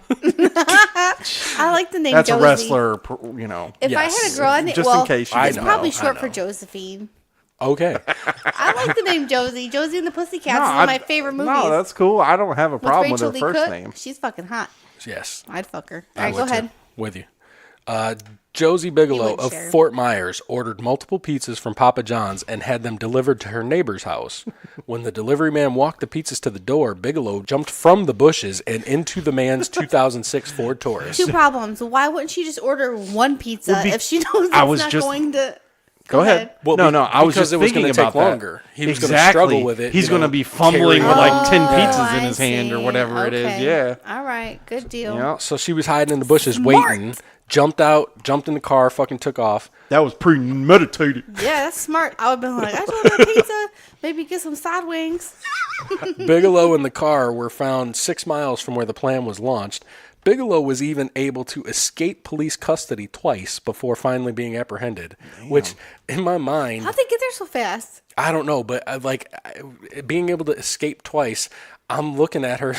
I like the name That's Josie. a wrestler, If Yes. I had a girl, I named, Just well, in case you it's didn't probably know. short I for know. Josephine. Okay. I like the name Josie. Josie and the Pussycats is one of my favorite movies. No, that's cool. I don't have a problem with her Rachel Lee first Cook. name. She's fucking hot. Yes. I'd fuck her. I All right, go would too. ahead. With you. Josie Bigelow would of share. Fort Myers ordered multiple pizzas from Papa John's and had them delivered to her neighbor's house. When the delivery man walked the pizzas to the door, Bigelow jumped from the bushes and into the man's 2006 Ford Taurus. Two problems. Why wouldn't she just order one pizza if she knows it's I was not just- going to... Go ahead. Well, no, I was because just it was thinking gonna take about that. longer. He was gonna exactly. struggle with it, He's you going to know, be fumbling with carrying like 10 Oh, pizzas in I his hand or see. whatever it is. Okay. Yeah. All right. Good deal. Yeah. So she was hiding in the bushes Smart. waiting, jumped out, jumped in the car, fucking took off. That was premeditated. Yeah, that's smart. I would have been like, I just want a pizza. Maybe get some side wings. Bigelow and the car were found 6 miles from where the plan was launched. Bigelow was even able to escape police custody twice before finally being apprehended, which in my mind, How'd they get there so fast? I don't know, but being able to escape twice, I'm looking at her.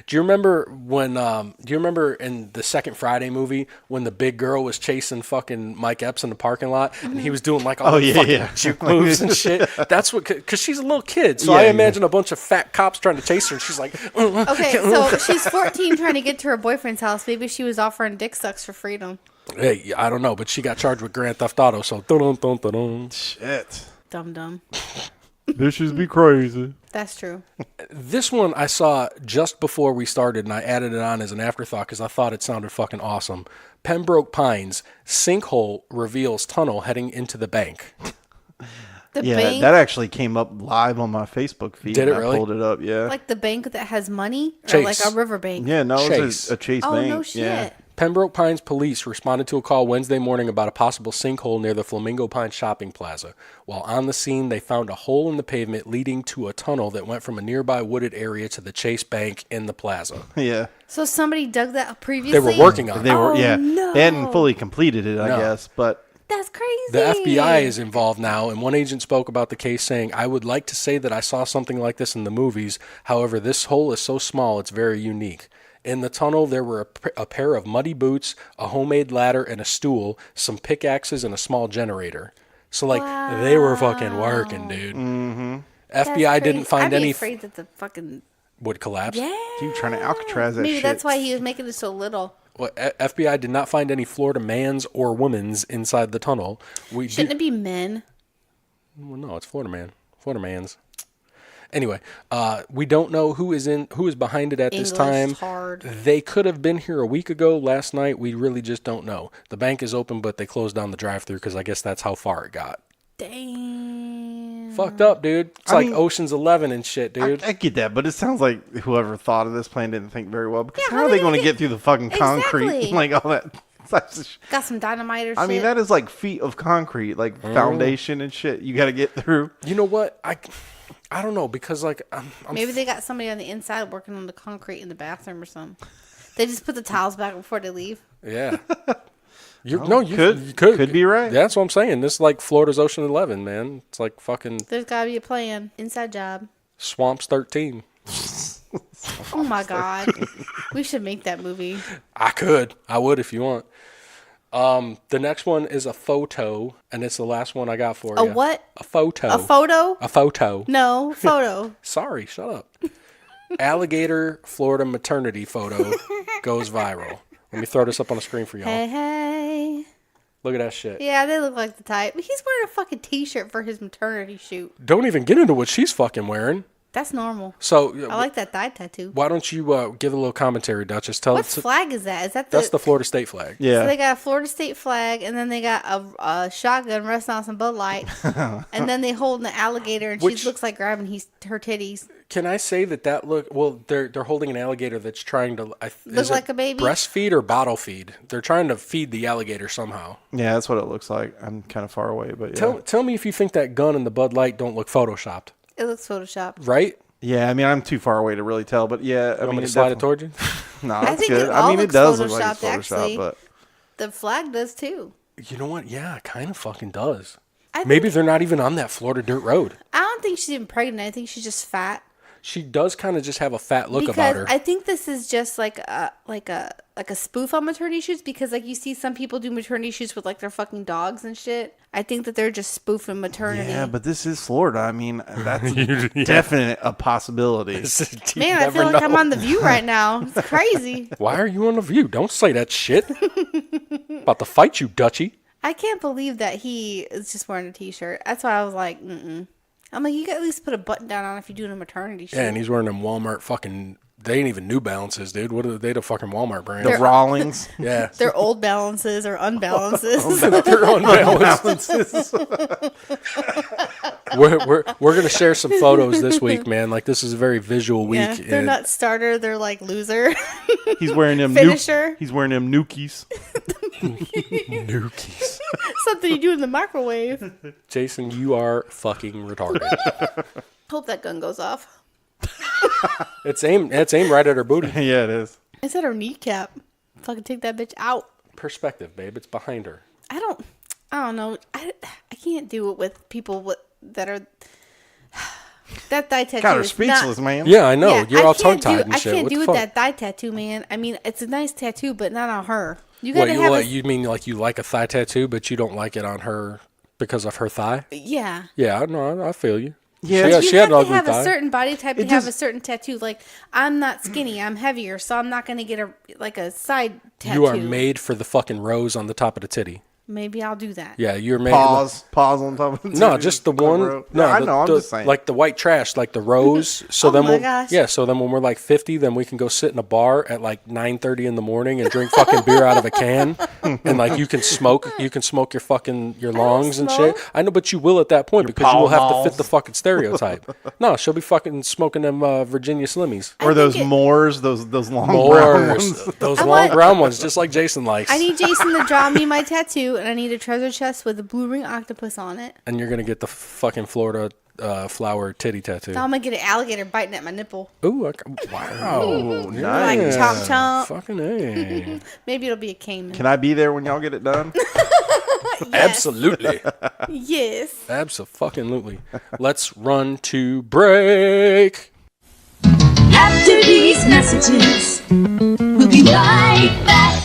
Do you remember when? Do you remember in the second Friday movie when the big girl was chasing fucking Mike Epps in the parking lot and he was doing like all the fucking juke moves and shit? That's what, because she's a little kid, so I imagine a bunch of fat cops trying to chase her, and she's like, Okay, so she's 14 trying to get to her boyfriend's house. Maybe she was offering dick sucks for freedom. hey, I don't know, but she got charged with Grand Theft Auto, so dun-dun-dun-dun-dun. Shit. Dum-dum. Bitches be crazy. That's true. This one I saw just before we started, and I added it on as an afterthought because I thought it sounded fucking awesome. Pembroke Pines, sinkhole reveals tunnel heading into the bank. The Yeah, bank, that actually came up live on my Facebook feed. Did it I really? pulled it up, yeah. like the bank that has money? Or Chase. like a river bank? Yeah, no, it was Chase. a Chase Oh, bank. no shit. Yeah. Pembroke Pines police responded to a call Wednesday morning about a possible sinkhole near the Flamingo Pines shopping plaza. While on the scene, they found a hole in the pavement leading to a tunnel that went from a nearby wooded area to the Chase Bank in the plaza. Yeah. So somebody dug that previously? They were working on They it. were, Oh, yeah. no. They hadn't fully completed it, I No. guess, but That's crazy. The FBI is involved now, and one agent spoke about the case saying, I would like to say that I saw something like this in the movies. However, this hole is so small, it's very unique. In the tunnel, there were a pair of muddy boots, a homemade ladder, and a stool, some pickaxes, and a small generator. So like they were fucking working, dude. Mm-hmm. FBI didn't find I'd be any afraid that the fucking would collapse. yeah. You trying to Alcatraz that Maybe shit. that's why he was making it so little. Well, FBI did not find any Florida mans or women's inside the tunnel. Shouldn't it be men? Well, no, it's Florida man. Florida mans. Anyway, we don't know who is behind it at this time. Hard. They could have been here a week ago, last night. We really just don't know. The bank is open, but they closed down the drive-thru because I guess that's how far it got. Dang. Fucked up, dude. It's like Ocean's 11 and shit, dude. I get that, but it sounds like whoever thought of this plan didn't think very well. Because how are they going to get through the fucking concrete? Exactly. Like all that. Got some dynamite or shit. I mean, that is like feet of concrete, like foundation and shit. You got to get through. You know what? I don't know because like I'm Maybe they got somebody on the inside working on the concrete in the bathroom or something. They just put the towels back before they leave. yeah. You could be right. That's what I'm saying. This is like Florida's Ocean 11, man. It's like fucking There's got to be a plan. Inside job. Swamps 13. Oh my God. We should make that movie. I would if you want. The next one is a photo, and it's the last one I got for you. A what? A photo. A photo? A photo. No, photo. Sorry, shut up. Alligator Florida maternity photo goes viral. Let me throw this up on the screen for y'all. Hey. Look at that shit. Yeah, they look like the type. He's wearing a fucking t-shirt for his maternity shoot. Don't even get into what she's fucking wearing. That's normal. So I like that thigh tattoo. Why don't you give a little commentary, Duchess? What flag is that? Is that that's the Florida State flag. Yeah. So they got a Florida State flag, and then they got a shotgun resting on some Bud Light, and then they hold an alligator, and she looks like grabbing her titties. Can I say that look? Well, they're holding an alligator that's trying to Look like a baby? breastfeed or bottle feed. They're trying to feed the alligator somehow. Yeah, that's what it looks like. I'm kind of far away, but yeah. Tell me if you think that gun and the Bud Light don't look photoshopped. It looks photoshopped. Right? Yeah, I mean, I'm too far away to really tell, but yeah. I mean, to slide it toward you? No, I that's think good. it all I mean, it looks does look like it's photoshopped, Photoshop, actually. but The flag does too. You know what? Yeah, it kind of fucking does. I think- Maybe they're not even on that Florida dirt road. I don't think she's even pregnant. I think she's just fat. She does kind of just have a fat look Because about her. I think this is just like a spoof on maternity shoots, because like you see some people do maternity shoots with like their fucking dogs and shit. I think that they're just spoofing maternity. yeah, but this is Florida. I mean, that's definite a possibility. Man, I feel like I'm on The View right now. It's crazy. Why are you on The View? Don't say that shit. About to fight you, Dutchie. I can't believe that he is just wearing a t-shirt. That's why I was like, I'm like, you got at least put a button down on if you're doing a maternity shoot. Yeah, and he's wearing them Walmart fucking... They ain't even New Balances, dude. What are they? The fucking Walmart brand. The Rawlings. Yeah. They're old balances or unbalances. They're on balances. we're gonna share some photos this week, man. Like this is a very visual week. Yeah, they're not starter. They're like loser. He's wearing them Finisher. He's wearing them nookies. Nookies. Something you do in the microwave. Jason, you are fucking retarded. Hope that gun goes off. It's aimed right at her booty. Yeah, it is. It's at her kneecap. Fucking take that bitch out. Perspective, babe. It's behind her. I don't know. I can't do it with people that are that thigh tattoo. Got her is speechless, not, man. Yeah, I know. Yeah, You're I all can't tongue-tied do- and shit. I can't What do the with fuck? that thigh tattoo, man. I mean, it's a nice tattoo, but not on her. You gotta have You mean like you like a thigh tattoo, but you don't like it on her because of her thigh? Yeah. Yeah, no, I feel you. Yeah, she You had have an to ugly have thigh. a certain body type to It have just- a certain tattoo. Like, I'm not skinny, I'm heavier, so I'm not gonna get a side tattoo. You are made for the fucking rose on the top of the titty. Maybe I'll do that. Yeah, you're made. Pause on top of it. No, just the one. No, I know. I'm the, just saying. like the white trash, like the rose. So Oh then my we'll, gosh. yeah. So then when we're like 50, then we can go sit in a bar at like 9:30 in the morning and drink fucking beer out of a can, and like you can smoke your fucking lungs and shit. smoke. I know, but you will at that point because you will have to Pall fit the fucking stereotype. No, she'll be fucking smoking them Virginia Slimmies. or those think it- Moors, those long brown Moors, ones. those I long want- brown ones, just like Jason likes. I need Jason to draw me my tattoo, and I need a treasure chest with a blue ring octopus on it. And you're gonna get the fucking Florida flower titty tattoo. So I'm gonna get an alligator biting at my nipple. Ooh, wow. Like chomp chomp. Fucking A. Maybe it'll be a caiman. Can I be there when y'all get it done? Absolutely. Yes. Absolutely. Let's run to break. After these messages, we'll be right back.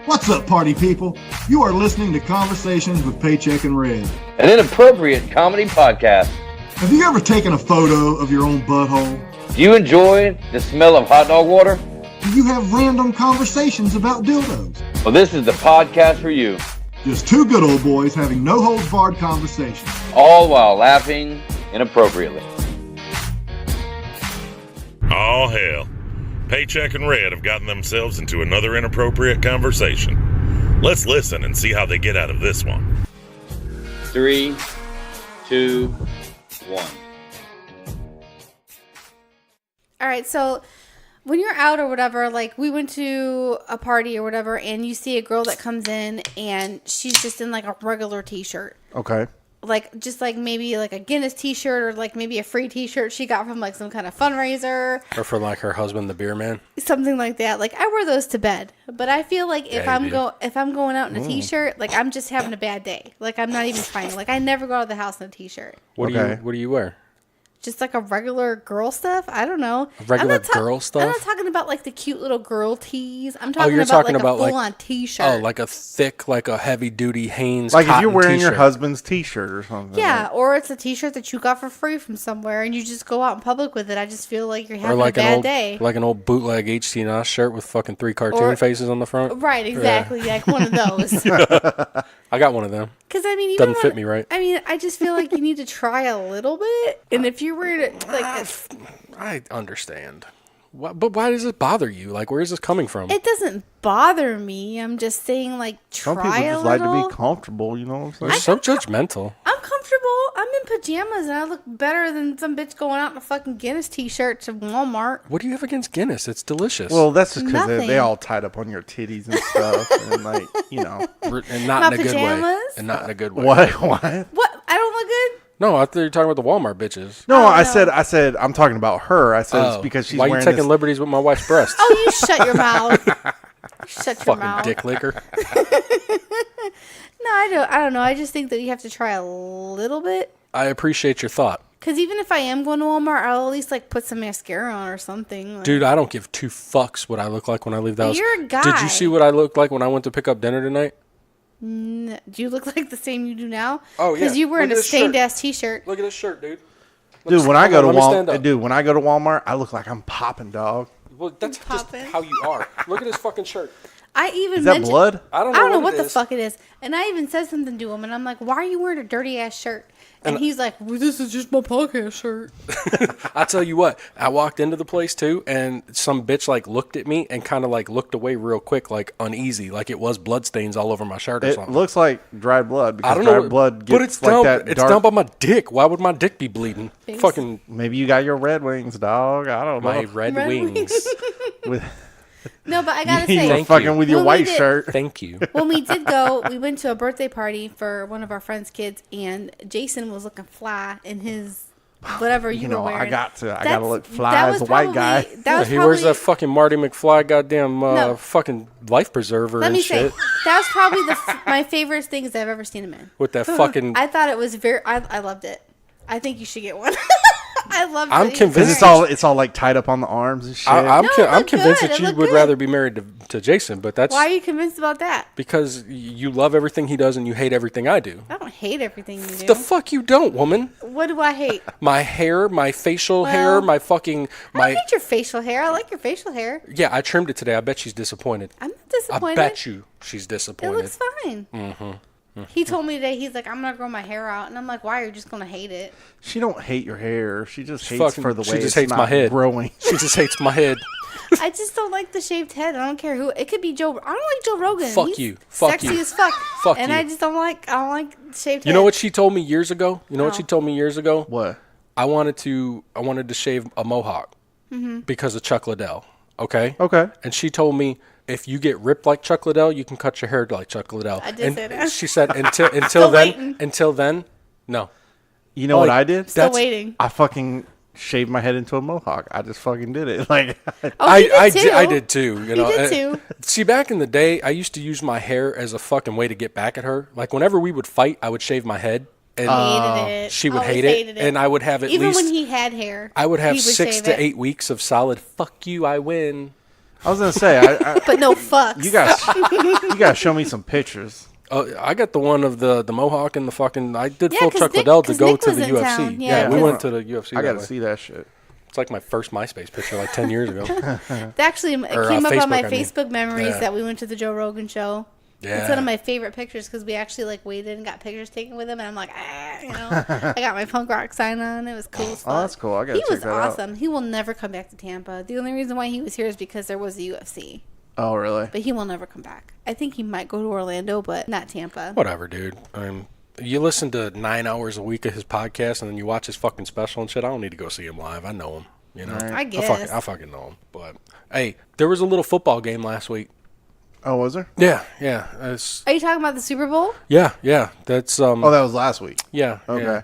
What's up, party people? You are listening to Conversations with Paycheck and Red. An inappropriate comedy podcast. Have you ever taken a photo of your own butthole? Do you enjoy the smell of hot dog water? Do you have random conversations about dildos? Well, this is the podcast for you. Just two good old boys having no-holds-barred conversations. All while laughing inappropriately. Oh, hell. Paycheck and Red have gotten themselves into another inappropriate conversation. Let's listen and see how they get out of this one. 3, 2, 1. All right, so when you're out or whatever, like we went to a party or whatever, and you see a girl that comes in and she's just in like a regular t-shirt. Okay. Like just like maybe like a Guinness t-shirt or like maybe a free t-shirt she got from like some kind of fundraiser. Or for like her husband, the beer man. Something like that. Like I wear those to bed. But I feel like if I'm going out in a t-shirt, like I'm just having a bad day. Like I'm not even trying. Like I never go out of the house in a t-shirt. What do you wear? Just like a regular girl stuff. I don't know. Regular girl stuff? I'm not talking about like the cute little girl tees. I'm talking you're about talking like about a full-on t-shirt. Oh, like a thick, like a heavy-duty Hanes Like if you're wearing t-shirt. your husband's t-shirt or something. Yeah, or it's a t-shirt that you got for free from somewhere and you just go out in public with it. I just feel like you're having like a bad old, day. Like an old bootleg HTNOS shirt with fucking 3 cartoon faces on the front. Right, exactly. Yeah. Like one of those. I got one of them. Because I mean, even doesn't fit me right. I mean, I just feel like you need to try a little bit. And if you're wearing it, like, I understand. But why does it bother you? Like, where is this coming from? it doesn't bother me. I'm just saying, like, try Some people a just little. like to be comfortable, you know what I'm saying? You're so judgmental. I'm comfortable. I'm in pajamas and I look better than some bitch going out in a fucking Guinness t-shirt to Walmart. What do you have against Guinness? It's delicious. Well, that's just because Nothing. they all tied up on your titties and stuff. And like, you know. and not My in a good way. pajamas? And not in a good way. What? What? I don't look good? No, I thought you were talking about the Walmart bitches. No, Oh, I no. said, I'm talking about her. I said it's because she's why are you wearing taking this. liberties with my wife's breast? Oh, you shut your mouth. Shut your Fucking mouth. dick licker. No, I don't know. I just think that you have to try a little bit. I appreciate your thought. Because even if I am going to Walmart, I'll at least like put some mascara on or something. Like, Dude, I don't give 2 fucks what I look like when I leave the house. You're a guy. Did you see what I looked like when I went to pick up dinner tonight? do you look like the same you do now? Oh, yeah. Because you're wearing Look a at this shirt. stained ass t-shirt. Look at this shirt, dude. Dude, when I go to Let me stand up. Walmart, dude, when I go to Walmart, I look like I'm popping, dog. Well, that's just Poppin'. how you are. Look at this fucking shirt. I even Is that mentioned- blood? I don't I don't know what what it the is. fuck it is. And I even said something to him, and I'm like, why are you wearing a dirty ass shirt? And he's like, well, this is just my podcast shirt. I tell you what, I walked into the place too, and some bitch like looked at me and kind of like looked away real quick, like uneasy, like it was blood stains all over my shirt or It something. looks like dried blood because I don't dried know, blood gets but it's like down. that It's dark. down by my dick. Why would my dick be bleeding? Thanks. Fucking Maybe you got your Red Wings, dog. I don't my know. red Red wings. With, No, but I gotta you say, were Thank fucking you. with your When we white did- shirt. Thank you. when we did go, we went to a birthday party for one of our friends' kids, and Jason was looking fly in his whatever you, You were know, wearing. I gotta That's- look fly that as was a white guy. probably- That was He wears probably- that fucking Marty McFly goddamn No. fucking life preserver Let and me say, shit. that was probably my favorite things I've ever seen him in. With that fucking. I thought it was I loved it. I think you should get one. I loved it. I'm He was convinced wearing- It's all like tied up on the arms and shit. I'm No, it I'm looked convinced good. that It you looked would good. rather be married to Jason, but that's Why are you convinced about that? because you love everything he does and you hate everything I do. I don't hate everything you do. The fuck you don't, woman. What do I hate? My hair, my facial hair, Well, my fucking I my don't hate your facial hair. I like your facial hair. yeah. I trimmed it today. I bet she's disappointed. I'm not disappointed. I bet you she's It disappointed. looks fine. He told me today, he's like, I'm going to grow my hair out. And I'm like, why? You're just going to hate it. She don't hate your hair. She just hates Fucking- for the way she just it's hates not my head. growing. She just hates my head. I just don't like the shaved head. I don't care who. It could be Joe. I don't like Joe Rogan. Fuck He's you. Fuck sexy you. as fuck. Fuck and you. I just I don't like shaved head. You know what she told me years ago? You know what she told me years ago? What? I wanted to shave a mohawk because of Chuck Liddell. Okay. Okay. And she told me if you get ripped like Chuck Liddell, you can cut your hair like Chuck Liddell. I did and say that. She said until Still then, waiting. no. You know what Like, I did? Still that's- waiting. I fucking shaved my head into a mohawk. I just fucking did it. Like, Oh, he did too. I did too. You know, did too. See, back in the day, I used to use my hair as a fucking way to get back at her. Like whenever we would fight, I would shave my head, and Hated it. she would Always hate it, hated and I would have at Even least when he had hair. I would have he 6 shave to it. 8 weeks of solid. Fuck you, I win. I was gonna say, But no fucks. you gotta show me some pictures. I got the one of the Mohawk and the fucking. I did Yeah, full 'cause Chuck Nick- Liddell to 'cause go Nick to was the in UFC. town. Yeah, we 'cause- went to the UFC. I that gotta way. see that shit. It's like my first MySpace picture, like 10 years ago. Actually, it Or, came up on my Facebook, I mean. Facebook memories Yeah. that we went to the Joe Rogan show. Yeah. It's one of my favorite pictures because we actually like waited and got pictures taken with him, and I'm like, I got my punk rock sign on. It was cool as fuck. Oh, that's cool. I gotta He check was that out. awesome. He will never come back to Tampa. The only reason why he was here is because there was the UFC, Oh, really? but he will never come back. I think he might go to Orlando, but not Tampa. Whatever, dude. You listen to 9 hours a week of his podcast, and then you watch his fucking special and shit. I don't need to go see him live. I know him. You know, I guess. I fucking know him. But hey, there was a little football game last week. Oh, was there? Yeah. Are you talking about the Super Bowl? Yeah. That's Oh, that was last week. Yeah. Okay. yeah.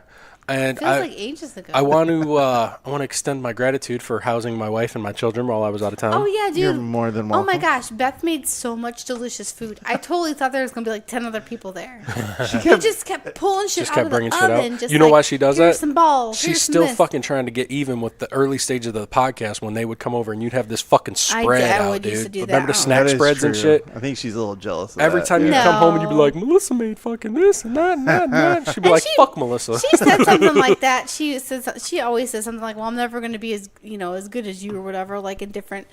And Feels like ages ago. I want to extend my gratitude for housing my wife and my children while I was out of town. Oh yeah, dude. You're more than Oh my welcome. gosh, Beth made so much delicious food. I totally thought there was gonna be like 10 other people there. She just kept pulling shit Just out kept of the bringing shit out. oven. Just You know like, why she does here's that? some balls. She's here's still some this. fucking trying to get even with the early stage of the podcast when they would come over and you'd have this fucking spread I out, would dude. used to do Remember that. the snack That is spreads and true. shit? I think she's a little jealous of Every that. time you'd No. come home and you'd be like, Melissa made fucking this and that and that and that. She'd be And like, she- fuck Melissa. She said something like that. She always says something like, "Well, I'm never going to be as as good as you or whatever," like in different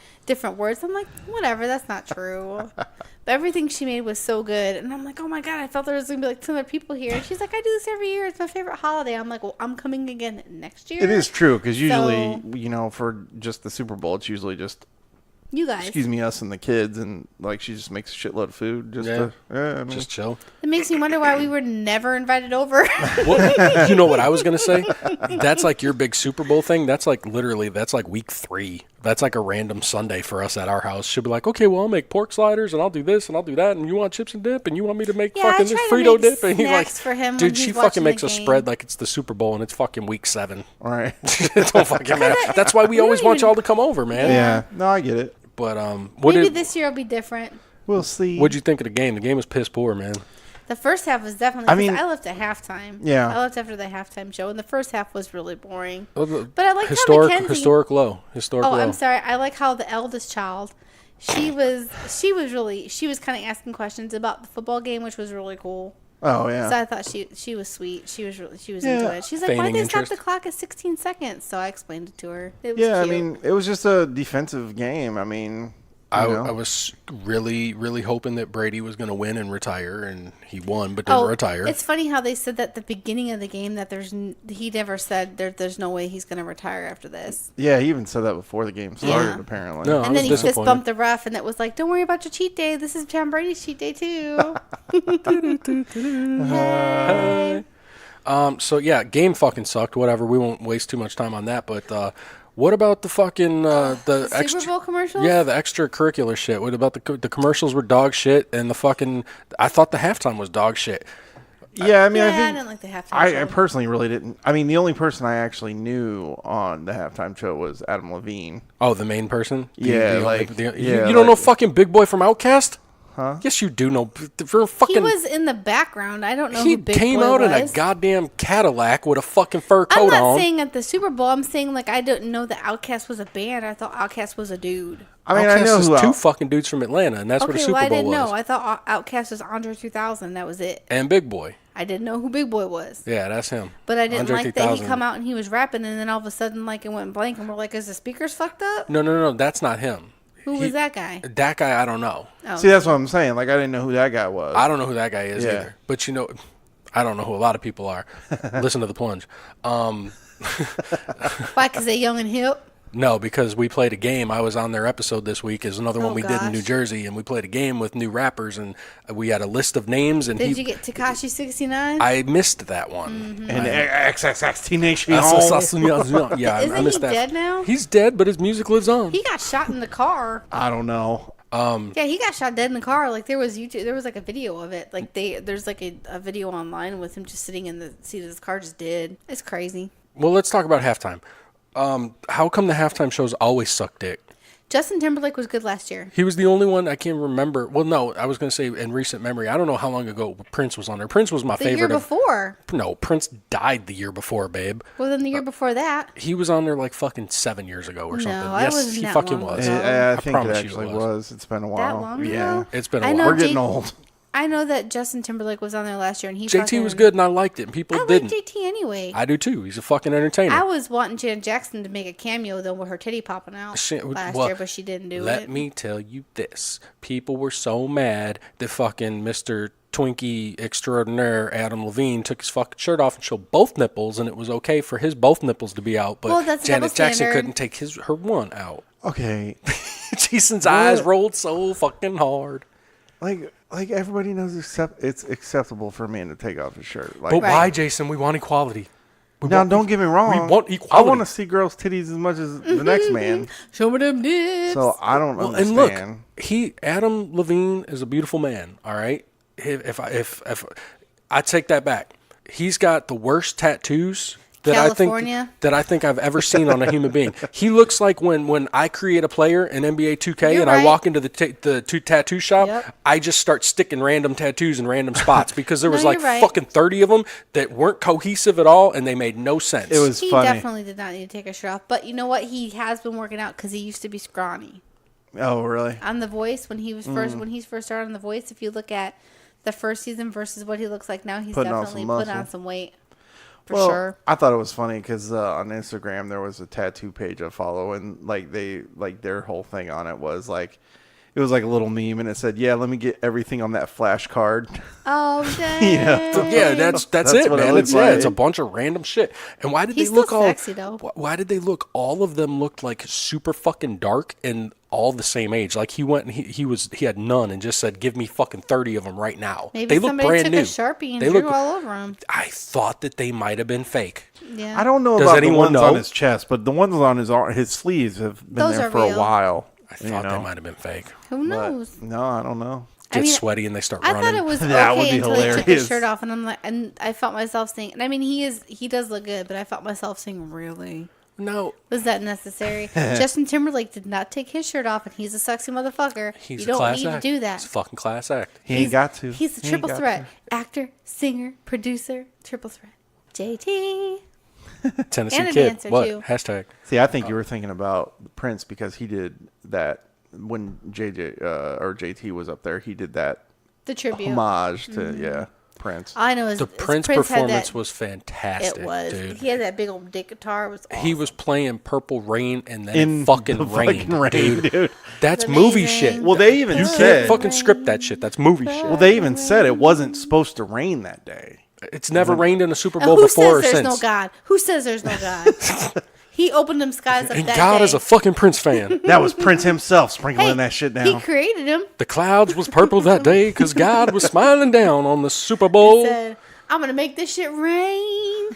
words. I'm like, whatever, that's not true. But everything she made was so good, and I'm like, oh my god, I felt there was going to be like 2 other people here. And she's like, I do this every year. It's my favorite holiday. I'm like, well, I'm coming again next year. It is true because usually, So- for just the Super Bowl, it's usually just You guys. us and the kids, and like she just makes a shitload of food. Just Yeah. I mean, Just chill. It makes me wonder why we were never invited over. What, you know what I was going to say? That's like your big Super Bowl thing. That's like week 3. That's like a random Sunday for us at our house. She'll be like, okay, well, I'll make pork sliders and I'll do this and I'll do that. And you want chips and dip and you want me to make Yeah, I fucking this try to Frito make dip. And he's like, snacks for him when dude, he's she watching fucking the makes a game. spread like it's the Super Bowl and it's fucking week 7. all right. It don't fucking matter. That's why we always want y'all to come over, man. Yeah. No, I get it. But Maybe this year will be different. We'll see. what'd you think of the game? The game was piss poor, man. The first half was definitely. I mean- I left at halftime. Yeah. I left after the halftime show, and the first half was really boring. But I like how historic Mackenzie- low. Historic Oh, low. I'm sorry. I like how the eldest child, she was kind of asking questions about the football game, which was really cool. Oh yeah. So I thought she was sweet. She was Yeah. into it. She's like, why Feigning they stop interest. the clock at 16 seconds? So I explained it to her. It was Yeah, cute. I mean, it was just a defensive game. I mean, I know. was really, really hoping that Brady was going to win and retire, and he won, but didn't retire. It's funny how they said that at the beginning of the game that he never said there's no way he's going to retire after this. Yeah, he even said that before the game started. Yeah. Apparently. No. I And then was he fist disappointed. bumped the ref, and it was like, "Don't worry about your cheat day. This is Tom Brady's cheat day too." Hey. So yeah, game fucking sucked. Whatever. We won't waste too much time on that. But what about the fucking the Super extra Bowl commercials? Yeah, the extracurricular shit. What about the commercials were dog shit, and the fucking I thought the halftime was dog shit. Yeah, I mean, Yeah, I I think didn't like the halftime I show. personally really didn't. I mean, the only person I actually knew on the halftime show was Adam Levine. Oh, the main person. Yeah, you don't know fucking Big Boy from Outkast? Huh? Yes, you do know. For fucking, He was in the background. I don't know he who Big came Boy out was. in a goddamn Cadillac with a fucking fur I'm coat not on. saying at the Super Bowl. I'm saying like I didn't know that Outkast was a band. I thought Outkast was a dude. I mean, I Outkast know is who two Out- fucking dudes from Atlanta, and that's what a Okay, Super well I Bowl didn't was. know. I thought Outkast was Andre 3000. That was it. And Big Boy. I didn't know who Big Boy was. Yeah, that's him. But I didn't Andre like that he 3000. come out and he was rapping, and then all of a sudden like it went blank, and we're like, is the speakers fucked up? No, that's not him. Who was that guy? That guy, I don't know. Oh. See, that's what I'm saying. Like, I didn't know who that guy was. I don't know who that guy is Yeah. either. But I don't know who a lot of people are. Listen to the plunge. Why? Because they young and hip. No, because we played a game. I was on their episode this week. Is another one Oh, we did in New gosh. Jersey, and we played a game with new rappers, and we had a list of names. And Did you get Tekashi 69? I missed that one. And XXX Nation. Yeah, I Isn't missed he that. dead now? He's dead, but his music lives on. He got shot in the car. I don't know. Yeah, he got shot dead in the car. Like there was like a video of it. Like there's like a video online with him just sitting in the seat of his car, just dead. It's crazy. Well, let's talk about halftime. How come the halftime shows always suck dick? Justin Timberlake was good last year. He was the only one I can't remember. Well, no, I was going to say in recent memory. I don't know how long ago Prince was on there. Prince was my favorite. The year before. No, Prince died the year before, babe. Well, then the year before that. He was on there like fucking 7 years ago or something. No, Yes, he fucking was. I think it promise you actually was. It's been a while. That long Yeah. ago? It's been a I while. know We're getting old. I know that Justin Timberlake was on there last year, and he JT was good, and I liked it, and people I didn't. like JT anyway. I do too. He's a fucking entertainer. I was wanting Janet Jackson to make a cameo though with her titty popping out last year, but she didn't do it. Let me tell you this: people were so mad that fucking Mr. Twinkie extraordinaire Adam Levine took his fucking shirt off and showed both nipples, and it was okay for his both nipples to be out, but Well, that's Janet double Jackson standard. couldn't take her one out. Okay. Jason's eyes rolled so fucking hard. Like everybody knows it's acceptable for a man to take off his shirt. Like, But why, Jason? We want equality. now, don't get me wrong. We want I equality. want to see girls' titties as much as the next man. Show me them nips. So I don't And understand. look, Adam Levine is a beautiful man. All right, if I take that back, he's got the worst tattoos that California. I think I've ever seen on a human being. He looks like when I create a player in NBA 2K You're and I right. walk into the tattoo shop, Yep. I just start sticking random tattoos in random spots because there was No, like you're right. fucking 30 of them that weren't cohesive at all and they made no sense. It was He funny. definitely did not need to take a shirt off. But you know what? He has been working out because he used to be scrawny. Oh, really? On The Voice, when he was first started on The Voice, if you look at the first season versus what he looks like now, he's Putting on definitely some put muscle. on some weight. For Well, sure. I thought it was funny because on Instagram there was a tattoo page I follow, and their whole thing on it was like, it was like a little meme, and it said, "Yeah, let me get everything on that flash card." Oh, dang. Yeah, that's it, what it man. looks It's like. it's a bunch of random shit. And why did He's they look still all sexy, though. Why did they look? All of them looked like super fucking dark and all the same age. Like he went and he had none and just said, "Give me fucking 30 of them right now." Maybe they look somebody brand took new. a Sharpie and They drew look- all over him. I thought that they might have been fake. Yeah. I don't know Does about the anyone ones on know? his chest, but the ones on his sleeves have been Those there are for real. a while. I thought they might have been fake. Who But knows? no, I don't know. Get mean, sweaty and they start I running. thought it was That would okay be until he took his hilarious. shirt off, and I'm like, and I felt myself saying, and I mean, he does look good, but I felt myself saying, really? No, Was that necessary? Justin Timberlake did not take his shirt off, and he's a sexy motherfucker. he's you a don't class need act. to do that. It's a fucking class act. He ain't got to. He's a He ain't triple got threat: to. actor, singer, producer, triple threat. JT. Tennessee And a kid. dancer, What? too. Hashtag. See, I think you were thinking about Prince because he did that when JT was up there. He did that The tribute. homage to Prince. I know his The Prince had performance that- was fantastic. It was. dude. He had that big old dick guitar. It was awesome. He was playing Purple Rain and then In it fucking the rained, fucking rain, dude. That's It's movie amazing. shit. Well, they even you said can't fucking script that shit. That's movie shit. Well, they even said it wasn't supposed to rain that day. It's never rained in a Super And Bowl who before or says there's since. no God? Who says there's no God? He opened them skies up And that God day. is a fucking Prince fan. That was Prince himself sprinkling Hey, that shit He down. created him. The clouds was purple that day because God was smiling down on the Super Bowl. Said, I'm gonna make this shit rain.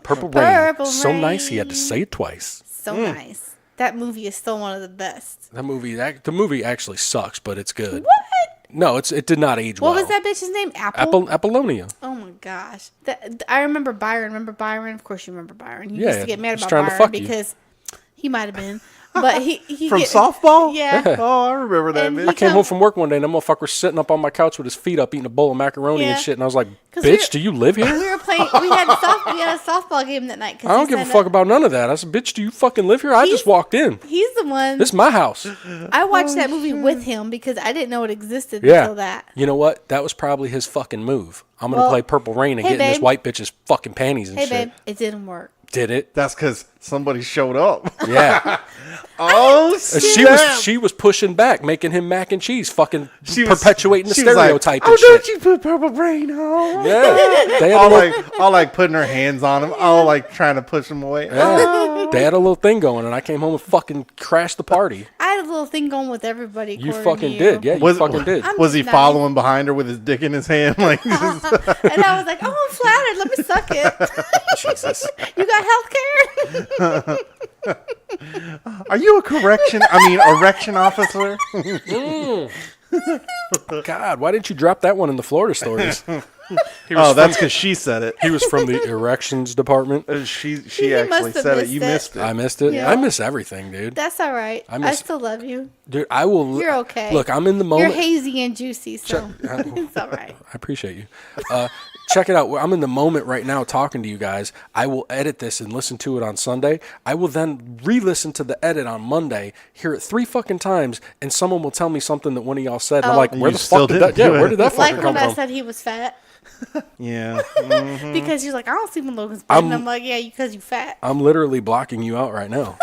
Purple Rain. Purple So nice he had to Rain. say it twice. So nice. That movie is still one of the best. The movie actually sucks, but it's good. What? No, it did not age well. What was that bitch's name? Apple? Apollonia. Oh my gosh. I remember Byron. Remember Byron? Of course you remember Byron. You Yeah, used to get mad he's about trying to Byron fuck you. because he might have been. But he From softball? Yeah. Oh, I remember that And bitch. I came home from work one day and that motherfucker was sitting up on my couch with his feet up eating a bowl of macaroni Yeah. and shit. And I was like, 'Cause bitch, do you live here? We were playing. We had a softball game that night. 'cause I don't he give a signed fuck up- about none of that. I said, bitch, do you fucking live here? I just walked in. He's the one. This is my house. I watched that movie with him because I didn't know it existed Yeah. until that. You know what? That was probably his fucking move. I'm going to Well, play Purple Rain and hey, get in this babe. white bitch's fucking panties and Hey, shit. babe, it didn't work. Did it? That's because somebody showed up. Yeah. Oh, She was pushing back, making him mac and cheese, fucking She was- perpetuating the she was like, stereotype oh, and don't shit. you put Purple Rain on? Yeah. They had, all like putting her hands on him, all like trying to push him away. they had a little thing going, and I came home and fucking crashed the party. I had a little thing going with everybody. You according fucking to did. Yeah, you fucking did. I'm Was he just nice. following behind her with his dick in his hand? Like, And I was like, oh, I'm flattered. Let me suck it. Jesus. You got health care? are you erection officer? God, why didn't you drop that one in the Florida stories? That's because she said it. He was from the Erections department. She He actually must have said it. missed You it. missed it. I missed it. Yeah. I miss everything, dude. That's all right. I still love you. Dude, I will. You're okay. Look, I'm in the moment. You're hazy and juicy, so it's all right. I appreciate you. Check it out. I'm in the moment right now talking to you guys. I will edit this and listen to it on Sunday. I will then re-listen to the edit on Monday, hear it 3 fucking times, and someone will tell me something that one of y'all said. And I'm like, And where you the still fuck did that? didn't Yeah, do where it. did that Like fucking when come I from? said he was fat. Yeah. Because you're like, I don't see when Logan's big. And I'm like, yeah, because you fat. I'm literally blocking you out right now.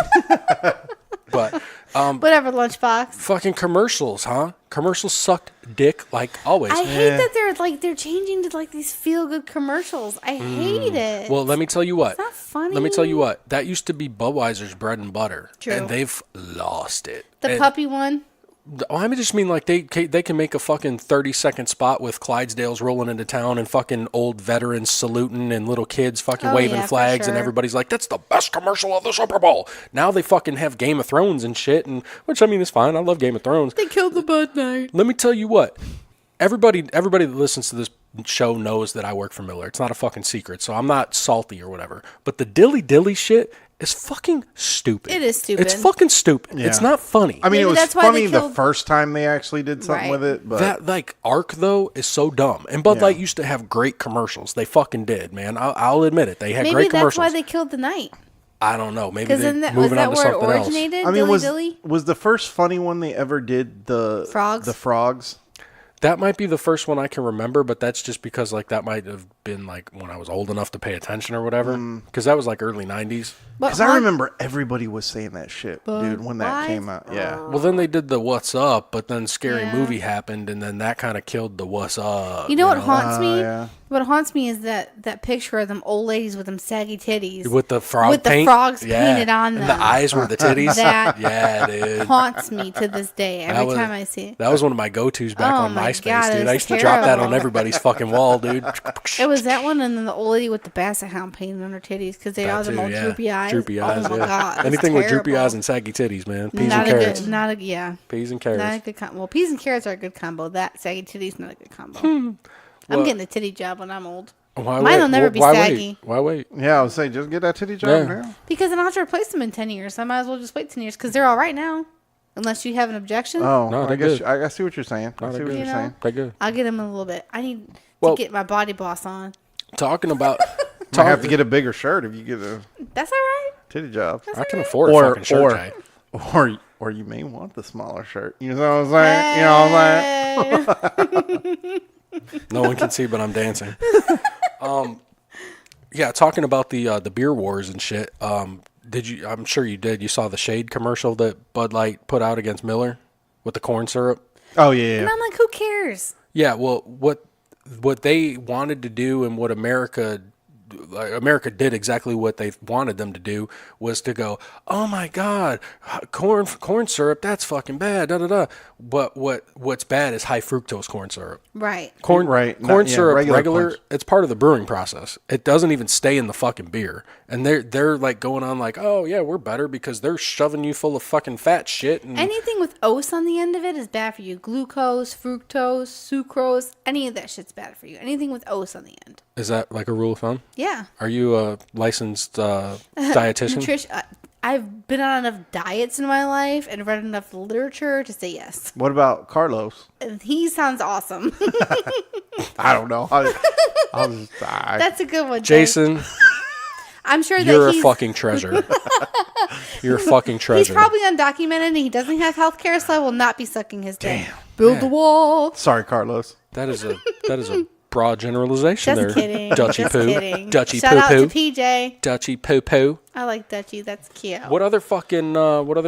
But Whatever, Lunchbox. fucking commercials, huh? Commercials sucked dick like always. I hate that they're changing to like these feel good commercials. I hate it. Well, let me tell you what. It's not funny. Let me tell you what. That used to be Budweiser's bread and butter, True. and they've lost it. The And- puppy one. I just mean like they can make a fucking 30-second spot with Clydesdales rolling into town and fucking old veterans saluting and little kids fucking Oh, waving yeah, for flags and sure. everybody's like, that's the best commercial of the Super Bowl. Now they fucking have Game of Thrones and shit, and which I mean is fine. I love Game of Thrones. They killed the Bud Knight. Let me tell you what. Everybody that listens to this show knows that I work for Miller. It's not a fucking secret, so I'm not salty or whatever. But the dilly shit is fucking stupid. It is stupid. It's fucking stupid. Yeah. It's not funny. I mean, Maybe it was that's why funny they the killed- first time they actually did something Right. with it, but that like arc though is so dumb. And Bud Yeah. Light used to have great commercials. They fucking did, man. I'll admit it. They had Maybe great that's commercials. why they killed the night. I don't know. Maybe Because they're was moving that on to where it something else. originated? I mean, Dilly Dilly? was the first funny one they ever did the Frogs? The frogs. That might be the first one I can remember, but that's just because like that might have been like when I was old enough to pay attention or whatever. Because that was like early 90s. Because I remember everybody was saying that shit, dude, when that Why? came out. Yeah. Well, then they did the What's Up, but then Scary Yeah. Movie happened, and then that kind of killed the What's Up. You know what haunts me? yeah. What haunts me is that picture of them old ladies with them saggy titties. With the frog With the paint? frogs Yeah. painted on And them. the eyes were the titties. That yeah, dude. haunts me to this day every was- time I see it. That was one of my go-tos back Oh on my MySpace, God, it dude. I was used to drop that on terrible. everybody's fucking wall, dude. It was that one and then the old lady with the basset hound painted on her titties because they That all them too, old yeah. droopy eyes. Droopy eyes, oh my yeah. God. it was Anything with droopy terrible. eyes and saggy titties, man. Peas Not and a carrots. good, not a, yeah. Peas and Not a carrots. good combo. Well, peas and carrots are a good combo. That saggy titties not a good combo. I'm Well- getting a titty job when I'm old. Why Mine will wait? never be Why saggy. Wait? Why wait? Yeah, I would say just get that titty job Yeah. now. Because then I'll have to replace them in 10 years. I might as well just wait 10 years because they're all right now. Unless you have an objection. Oh, No, I they're guess good. I see what you're saying. I No, see they're what good. you're You saying. know? They're good. I'll get them in a little bit. I need Well- to get my body boss on. Talking about... Might have to get a bigger shirt if you get a That's all right. titty job. I can afford a fucking shirt, Jay. Or you may want the smaller shirt. You know what I'm saying? You know what I'm saying? Hey. No one can see, but I'm dancing. Yeah, talking about the beer wars and shit. Did you? I'm sure you did. You saw the shade commercial that Bud Light put out against Miller with the corn syrup. Oh yeah. And I'm like, who cares? Yeah. Well, what they wanted to do and what America did exactly what they wanted them to do was to go, oh my God, corn syrup, that's fucking bad, da da da. But what's bad is high fructose corn syrup. Right. Corn Not- yeah, syrup, regular regular, corn. it's part of the brewing process. It doesn't even stay in the fucking beer. And they're like going on like, oh yeah, we're better because they're shoving you full of fucking fat shit. And Anything with os on the end of it is bad for you. Glucose, fructose, sucrose, any of that shit's bad for you. Anything with os on the end. is that like a rule of thumb? Yeah. Are you a licensed dietitian? I've been on enough diets in my life and read enough literature to say yes. What about Carlos? He sounds awesome. I don't know. I'll just die. That's a good one, Jay. Jason, I'm sure that you're a he's fucking treasure. You're a fucking he's treasure. probably undocumented and he doesn't have health care, so I will not be sucking his dick. Build the wall. Sorry, Carlos. That is a broad generalization Just there. kidding. Dutchy Just poo. kidding. Dutchy Shout poo out to poo. PJ. Dutchy poo poo. I like Dutchy. That's cute. What other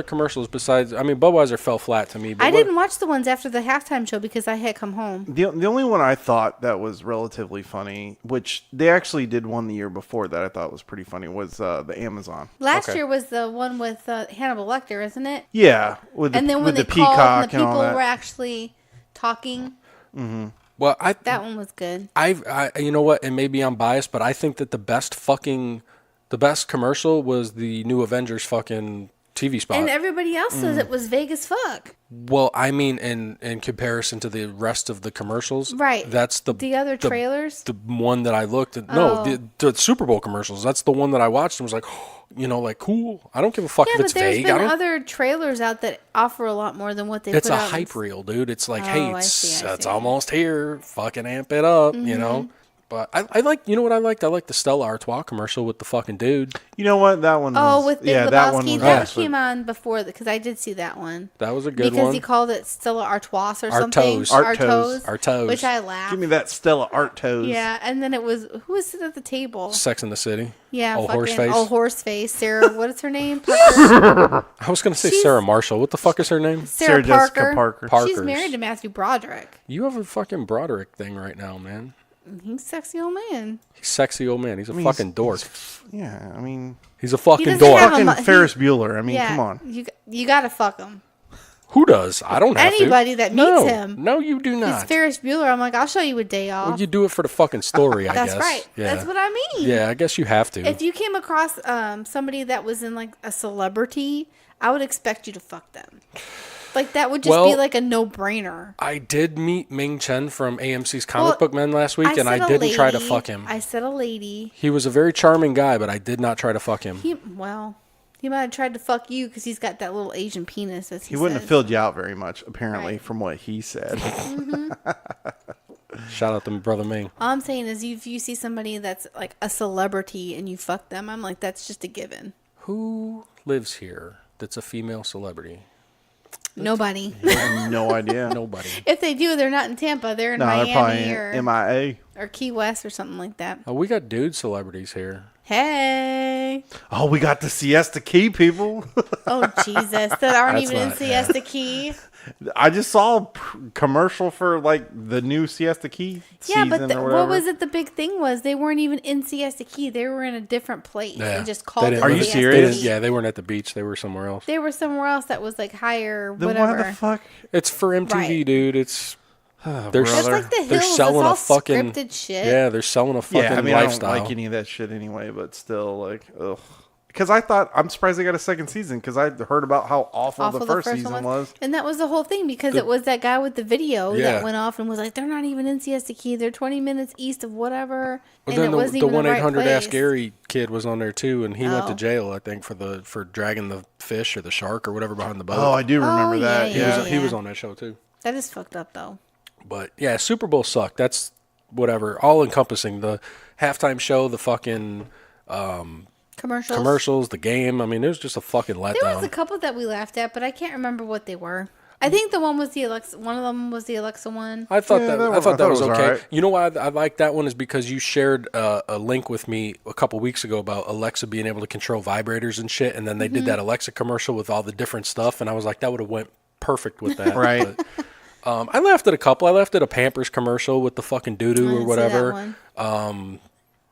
commercials besides, I mean, Budweiser fell flat to me. But I what- didn't watch the ones after the halftime show because I had come home. The only one I thought that was relatively funny, which they actually did one the year before that I thought was pretty funny, was the Amazon. Last Okay. year was the one with Hannibal Lecter, isn't it? Yeah, with the, And then when with they the called peacock and the and all people that. were actually talking, Well, that one was good. I you know what, and maybe I'm biased, but I think that the best commercial was the new Avengers fucking TV spot. And everybody else says it was vague as fuck. Well, I mean, in comparison to the rest of the commercials, Right. That's the other trailers. The one that I looked at. No, the Super Bowl commercials. That's the one that I watched and was like, like cool. I don't give a fuck if it's vague. There's been other trailers out that offer a lot more than what they. It's put a out. hype reel, dude. It's like, Oh, hey, I see. it's almost here. Fucking amp it up, But I like, you know what I liked? I liked the Stella Artois commercial with the fucking dude. You know what? That one. Oh, with Big Lebowski, that awesome. came on before because I did see that one. That was a good one. Because he called it Stella Artois or something. Artois. Which I laughed. Give me that Stella Artois. Yeah, and then it was who was sitting at the table? Sex in the City. Yeah, Old Horseface. Old Horseface. Sarah, what is her name? Parker. I was gonna say Sarah Marshall. What the fuck is her name? Sarah Jessica Parker. She's married to Matthew Broderick. You have a fucking Broderick thing right now, man. He's a sexy old man. He's a sexy old man. He's a fucking dork. Yeah, I mean, he's a fucking doesn't dork. have fucking Ferris Bueller. I mean, yeah, come on. You gotta fuck him. Who does? I don't have Anybody to. that meets him. No, you do He's not. Ferris Bueller. I'm like, I'll show you a day off. Well, you do it for the fucking story, I guess. That's right. Yeah. That's what I mean. Yeah, I guess you have to. If you came across somebody that was in like a celebrity, I would expect you to fuck them. Like that would just be like a no-brainer. I did meet Ming Chen from AMC's Comic Book Men last week, and I didn't try to fuck him. I said a lady. He was a very charming guy, but I did not try to fuck him. He might have tried to fuck you because he's got that little Asian penis. As he wouldn't says. have filled you out very much, apparently, from what he said. Shout out to my brother Ming. All I'm saying is, if you see somebody that's like a celebrity and you fuck them, I'm like, that's just a given. Who lives here that's a female celebrity? Nobody. I have no idea. Nobody. If they do, they're not in Tampa. They're in Miami they're or MIA or Key West or something like that. Oh, we got dude celebrities here. Hey. Oh, we got the Siesta Key people. Oh, Jesus. That aren't That's even in not- Siesta Key. I just saw a commercial for like the new Siesta Key Yeah, season but or whatever. what was it? The big thing was they weren't even in Siesta Key. They were in a different place. Yeah. And just They called it didn't Are you live- Siesta serious? Key. Yeah, they weren't at the beach. They were somewhere else. They were somewhere else that was like higher, Then whatever. why the fuck? It's for MTV, Right. dude. It's Oh, they're That's brother. like the they're hills. selling It's a all fucking scripted shit. Yeah, they're selling a fucking Yeah, I mean, lifestyle. I don't like any of that shit anyway, but still, like, ugh. Because I'm surprised they got a second season because I heard about how awful the first season one was. And that was the whole thing because it was that guy with the video Yeah. that went off and was like, they're not even in Siesta Key. They're 20 minutes east of whatever. But And then it wasn't the even the right 1-800 Ask place. Gary kid was on there too, and he went to Oh. jail, I think, for dragging the fish or the shark or whatever behind the boat. Oh, I do remember Oh, that. yeah, He was on that show too. That is fucked up though. But yeah, Super Bowl sucked. That's whatever, all encompassing. The halftime show, the fucking commercials, the game. I mean, it was just a fucking letdown. There was a couple that we laughed at, but I can't remember what they were. I think the one was the Alexa. One of them was the Alexa one. I thought Yeah, I thought that was okay. alright. You know why I like that one is because you shared a link with me a couple weeks ago about Alexa being able to control vibrators and shit, and then they did that Alexa commercial with all the different stuff, and I was like, that would have went perfect with that. Right. But, I laughed at a couple. I laughed at a Pampers commercial with the fucking doo-doo or I didn't see whatever. that one.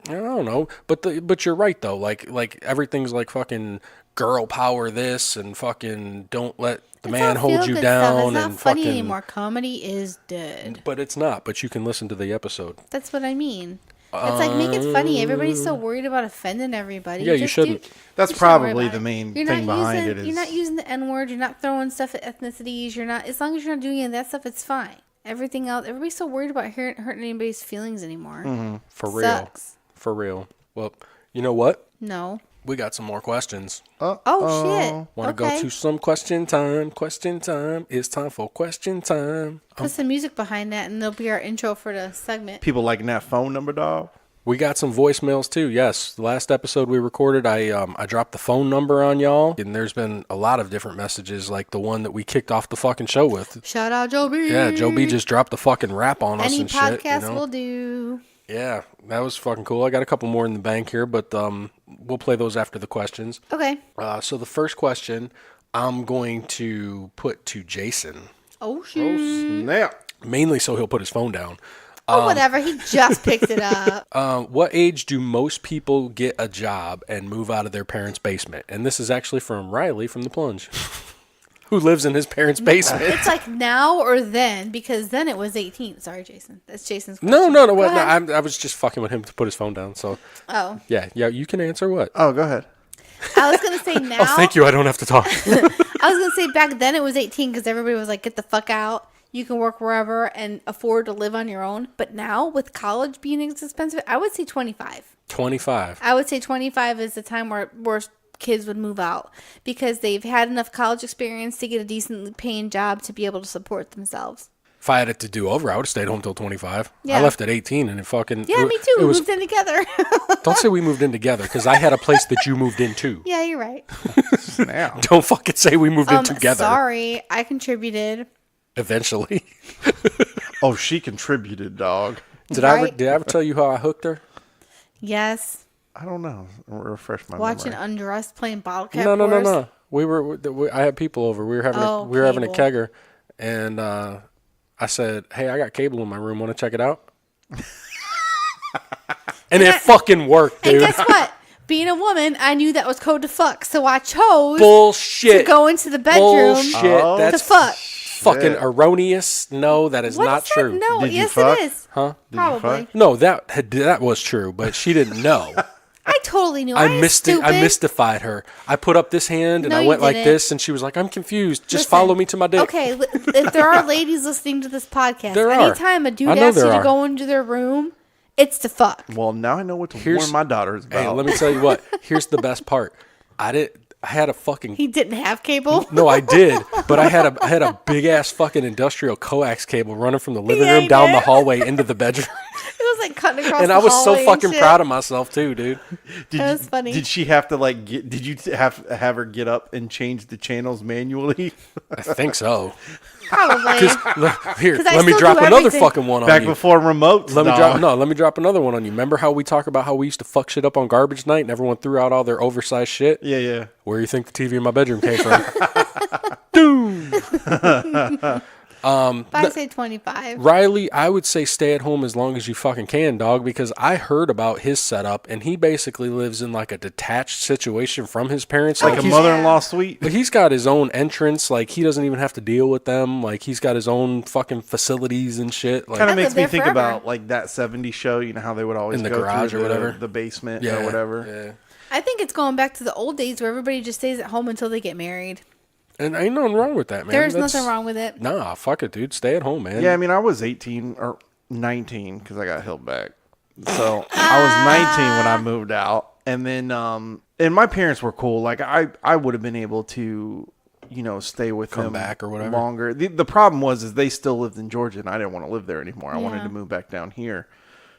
I don't know, but you're right though. Like everything's like fucking girl power this and fucking don't let the man It's all hold you feel-good down stuff. It's not and funny fucking. anymore. Comedy is dead. But it's not. But you can listen to the episode. That's what I mean. It's like make it funny. Everybody's so worried about offending everybody. Yeah, you Just shouldn't. That's you shouldn't worry probably about the it. main You're thing not behind using, it. You're not using the N word. You're not throwing stuff at ethnicities. You're not. As long as you're not doing any of that stuff, it's fine. Everything else, everybody's so worried about hurting anybody's feelings anymore. For real. Sucks. For real. Well, you know what? No. We got some more questions. Oh shit. Want to Okay. go to some question time? Question time. It's time for question time. Put some music behind that, and it'll be our intro for the segment. People liking that phone number, dog. We got some voicemails too. Yes, the last episode we recorded, I dropped the phone number on y'all, and there's been a lot of different messages, like the one that we kicked off the fucking show with. Shout out Joe B. Yeah, Joe B just dropped the fucking rap on us Any and podcast shit. You know? will do. Yeah, that was fucking cool. I got a couple more in the bank here, but we'll play those after the questions. Okay. So the first question I'm going to put to Jason, Oh shoot. Snap. mainly so he'll put his phone down. Oh whatever. He just picked it up. What age do most people get a job and move out of their parents' basement? And this is actually from Riley from The Plunge, who lives in his parents' basement. It's like now or then, because then it was 18. Sorry, Jason. That's Jason's question. No. Go What? ahead. I was just fucking with him to put his phone down. So Oh. yeah. You can answer what? Oh, go ahead. I was going to say now. Oh, thank you. I don't have to talk. I was going to say back then it was 18 because everybody was like, get the fuck out. You can work wherever and afford to live on your own. But now with college being expensive, I would say 25. 25. I would say 25 is the time where kids would move out because they've had enough college experience to get a decently paying job to be able to support themselves. If I had it to do over, I would have stayed home till 25. Yeah. I left at 18 and it fucking... Yeah, me too. We moved in together. Don't say we moved in together because I had a place that you moved into. Yeah, you're right. Now. Don't fucking say we moved in together. Sorry, I contributed. Eventually. Oh, she contributed, dog. Did I ever tell you how I hooked her? Yes. I don't know. Refresh my Watching memory. Undressed playing bottle cap No. I had people over. We were having a kegger, and I said, "Hey, I got cable in my room. Want to check it out?" And it fucking worked, dude. And guess what? Being a woman, I knew that was code to fuck, so I chose Bullshit. to go into the bedroom That's to fuck. Fucking erroneous. No, that is What not is that? true. No, Did you yes, fuck? it is. Huh? Probably. No, that was true, but she didn't know. I totally knew. I mystified her. I put up this hand and No, I you went like didn't. this, and she was like, "I'm confused. Just Listen, follow me to my dick." Okay, if there are ladies listening to this podcast, There are. anytime a dude I know asks you there to are. go into their room, it's to fuck. Well, now I know what to Here's- warn my daughters about. Hey, let me tell you what. Here's the best part. I had a fucking... He didn't have cable. No, I did, but I had a big ass fucking industrial coax cable running from the living Yeah, room you down the did. hallway into the bedroom, It was like cutting across and the I was so hallway and fucking shit. proud of myself too, dude. That was funny. Did she have to did you have her get up and change the channels manually? I think so. Probably. Here, 'Cause I let me still drop do another everything. fucking one on Back you. before remotes. Let me drop another one on you. Remember how we talk about how we used to fuck shit up on garbage night and everyone threw out all their oversized shit? Yeah. Where do you think the TV in my bedroom came from? Doom. If I say 25. Riley, I would say stay at home as long as you fucking can, dog, because I heard about his setup and he basically lives in like a detached situation from his parents. Like a he's- mother-in-law suite. But he's got his own entrance. Like, he doesn't even have to deal with them. Like, he's got his own fucking facilities and shit. Like, Kind of I makes lived me there think forever. about like that 70s show. You know how they would always In the go garage through or whatever? the basement yeah, or whatever. Yeah. I think it's going back to the old days where everybody just stays at home until they get married. And ain't nothing wrong with that, man. There's That's- nothing wrong with it. Nah, fuck it, dude. Stay at home, man. Yeah, I mean, I was 18 or 19 because I got held back. So I was 19 when I moved out, and then and my parents were cool. Like I would have been able to, stay with Come them back or whatever. longer. The problem was they still lived in Georgia, and I didn't want to live there anymore. I wanted Yeah. to move back down here.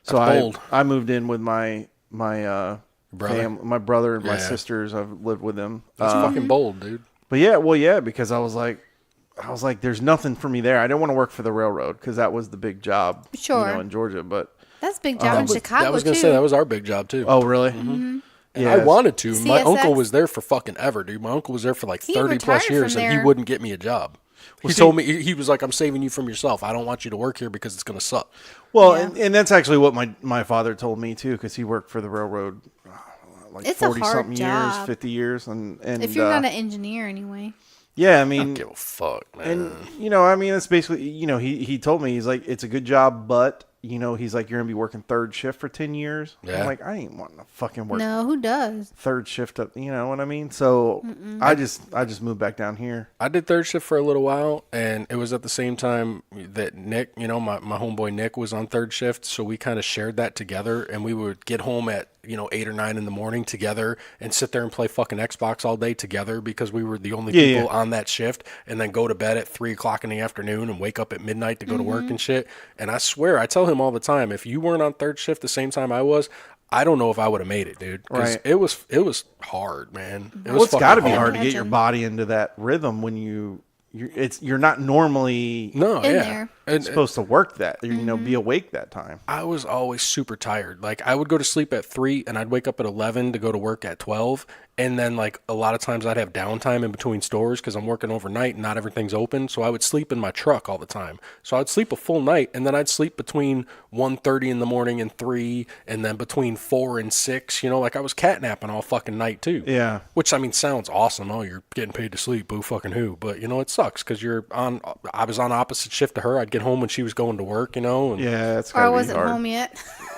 So That's bold. I moved in with my Brother? my brother and my Yeah. sisters. I've lived with them. That's fucking bold, dude. But yeah, because I was like, there's nothing for me there. I didn't want to work for the railroad because that was the big job, Sure. in Georgia. But That's a big job in Chicago, I was going too. to say, that was our big job, too. oh, really? And Yeah, I wanted to. My CSX? uncle was there for fucking ever, dude. My uncle was there for like He 30 plus retired years, from and he there. wouldn't get me a job. He told me, he was like, "I'm saving you from yourself. I don't want you to work here because it's going to suck." Well, Yeah. and that's actually what my father told me too, because he worked for the railroad like It's a 40 hard something years, job. 50 years, and If you're not an engineer, anyway. yeah, I I mean, don't give a fuck, man. and it's basically he told me, he's like, it's a good job, but he's like, you're gonna be working third shift for 10 years. Yeah. I'm like, I ain't wanting to fucking work No, who does? third shift up, you know what I mean? So I just moved back down here. I did third shift for a little while, and it was at the same time that Nick, my homeboy Nick, was on third shift, so we kind of shared that together, and we would get home at 8 or 9 in the morning together and sit there and play fucking Xbox all day together because we were the only people on that shift, and then go to bed at 3 o'clock in the afternoon and wake up at midnight to go to work and shit. And I swear, I tell him all the time, if you weren't on third shift the same time I was, I don't know if I would have made it, dude. 'Cause Right. it was hard, man. It Well, was it's got to be fucking hard to get your Imagine. body into that rhythm when you're not normally No, In yeah. there. And, supposed to work that, be awake that time. I was always super tired. Like, I would go to sleep at 3 and I'd wake up at 11 to go to work at 12. And then, like, a lot of times I'd have downtime in between stores because I'm working overnight and not everything's open. So I would sleep in my truck all the time. So I'd sleep a full night, and then I'd sleep between 1:30 in the morning and 3, and then between 4 and 6. Like, I was catnapping all fucking night too. Yeah. Which, I mean, sounds awesome. Oh, you're getting paid to sleep. Boo fucking who. But, it sucks because I was on opposite shift to her. I'd get home when she was going to work, and Yeah, it's Or I gotta be wasn't hard. home yet.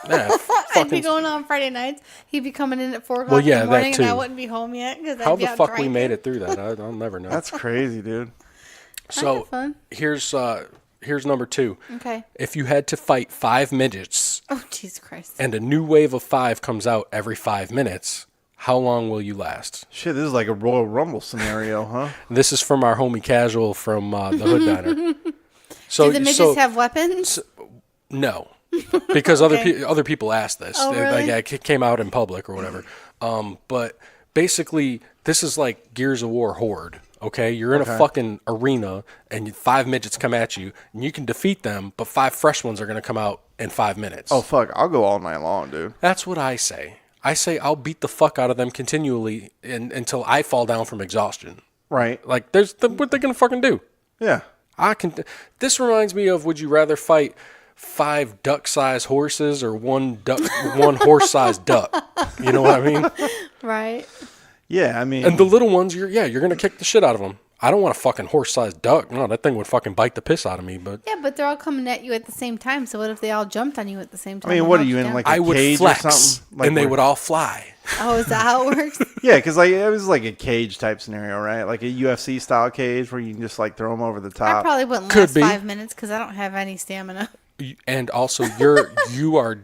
Yeah, I'd be going on Friday nights. He'd be coming in at 4 o'clock Well, yeah, in the morning, that and I too. wouldn't be home yet because How I'd be the out fuck we drinking. made it through that? I'll never know. That's crazy, dude. So fun. here's number 2. Okay. If you had to fight 5 midgets Oh, Jesus Christ. and a new wave of 5 comes out every 5 minutes, how long will you last? Shit, this is like a Royal Rumble scenario, huh? This is from our homie Casual from the Hood Diner. So, Do the midgets have weapons? No, because other Okay. other people asked this. Oh, really? Like, it came out in public or whatever. But basically, this is like Gears of War Horde. Okay, you're in a fucking arena, and 5 midgets come at you, and you can defeat them, but 5 fresh ones are gonna come out in 5 minutes. Oh, fuck. I'll go all night long, dude. That's what I say. I say I'll beat the fuck out of them continually until I fall down from exhaustion. Right. Like, what they gonna fucking do? Yeah. This reminds me of: would you rather fight 5 duck-sized horses or one horse-sized duck? You know what I mean? Right. Yeah, I mean. And the little ones, you're gonna kick the shit out of them. I don't want a fucking horse-sized duck. No, that thing would fucking bite the piss out of me. But Yeah, but they're all coming at you at the same time. So what if they all jumped on you at the same time? I mean, and what are knocked you in, down? like, a I would cage flex, or something? Like and they where- would all fly. Oh, is that how it works? Yeah, because like it was like a cage type scenario, right? Like a UFC style cage where you can just like throw them over the I top. probably wouldn't Could last be. 5 minutes because I don't have any stamina. And also, you are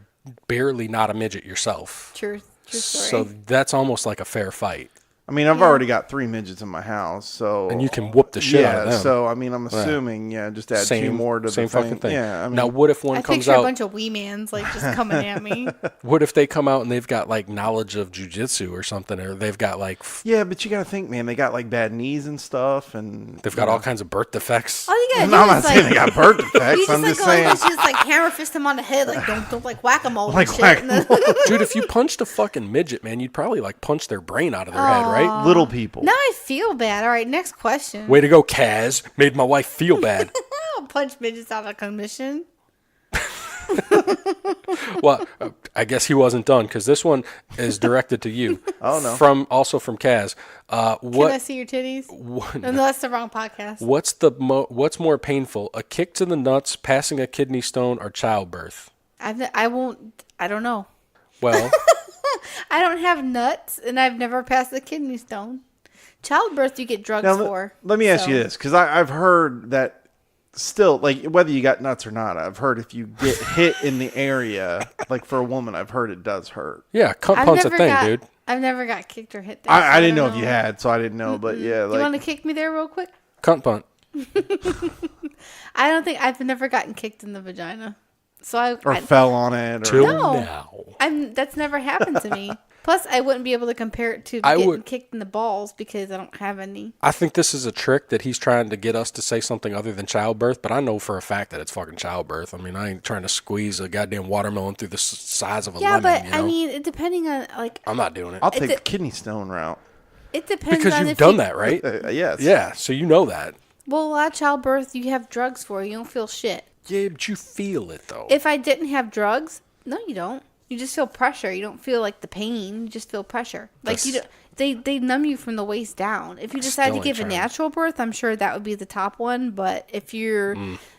barely not a midget yourself. True story. So that's almost like a fair fight. I mean, I've already got 3 midgets in my house, so And you can whoop the shit out of them. So I mean, I'm assuming, just add 2 more to same the thing. fucking thing. Yeah, I mean, Now, what if one I comes picture a out? bunch of wee mans like just coming at me. What if they come out and they've got like knowledge of jujitsu or something, or they've got like yeah, but you got to think, man, they got like bad knees and stuff, and they've got all kinds of birth defects. All you gotta No, I'm do not is saying like they got birth you defects. just I'm like just go in saying. and just like hammer fist him on the head, like don't like whack a mole Like and shit. whack-a-mole. Dude, if you punched a fucking midget, man, you'd probably like punch their brain out of their head, right? Little people. Now I feel bad. All right, next question. Way to go, Kaz. Made my wife feel bad. I'll punch midgets out of commission. Well, I guess he wasn't done because this one is directed to you. Oh, no. From Kaz. Can I see your titties? No, that's the wrong podcast. What's more painful, a kick to the nuts, passing a kidney stone, or childbirth? I don't know. Well, I don't have nuts, and I've never passed a kidney stone. Childbirth, you get drugs Now, for. let me ask so- you this, because I've heard that still, like, whether you got nuts or not, I've heard if you get hit in the area, like for a woman, I've heard it does hurt. yeah, cunt I've punt's a never thing, got- dude. I've never got kicked or hit there. I so didn't know don't if you had, so I didn't know, but yeah, You want to like, kick me there real quick? Cunt punt. I don't think I've never gotten kicked in the vagina. So or fell on it, or Till No. now. that's never happened to me. Plus, I wouldn't be able to compare it to I getting would- kicked in the balls because I don't have any. I think this is a trick that he's trying to get us to say something other than childbirth, but I know for a fact that it's fucking childbirth. I mean, I ain't trying to squeeze a goddamn watermelon through the size of a Yeah, lemon. but you know? I mean, it depending on like I'm not doing it. I'll take It's the a- kidney stone route. it depends Because on you've if done you, that, right? Yes. Yeah, so you know that. Well, a lot of childbirth, you have drugs for. You don't feel shit. Yeah, but you feel it, though. If I didn't have drugs, no, you don't. You just feel pressure. You don't feel like the pain. You just feel pressure. Like you, they numb you from the waist down. If you decide to still give a ain't trying. natural birth, I'm sure that would be the top one. But if you're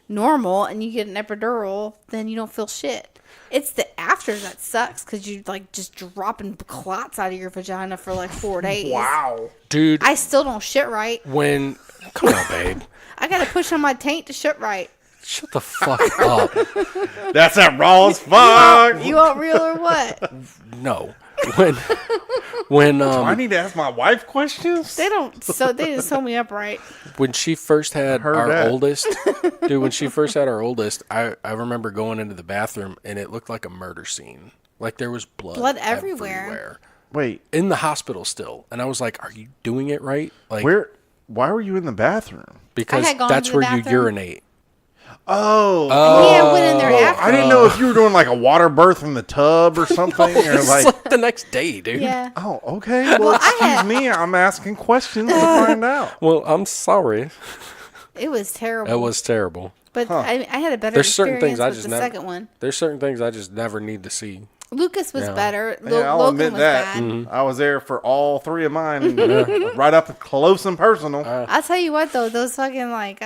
normal and you get an epidural, then you don't feel shit. It's the after that sucks because you like just dropping clots out of your vagina for like 4 days. Wow. Dude, I still don't shit right. come on, babe. I gotta push on my taint to shit right. Shut the fuck up. That's that raw as fuck. You want real or what? No. When Do I need to ask my wife questions? They don't. So they just sew me up right. when she first had Heard our that. oldest, dude, when she first had our oldest, I remember going into the bathroom and it looked like a murder scene. Like there was blood everywhere. Wait, in the hospital still. And I was like, are you doing it right? Like, why were you in the bathroom? because I had gone that's to the where you bathroom. urinate. Oh. Yeah, I went in there after. I didn't know if you were doing like a water birth in the tub or something. Or It's like, like the next day, dude. Yeah. oh, okay. Well, excuse me. I'm asking questions to find out. Well, I'm sorry. It was terrible. It was terrible. But I had a better There's certain experience things I with just the never. second one. There's certain things I just never need to see. Lucas was Yeah. better. Yeah, I'll Logan admit was that. bad. I was there for all 3 of mine, right up close and personal. I'll tell you what though, those fucking like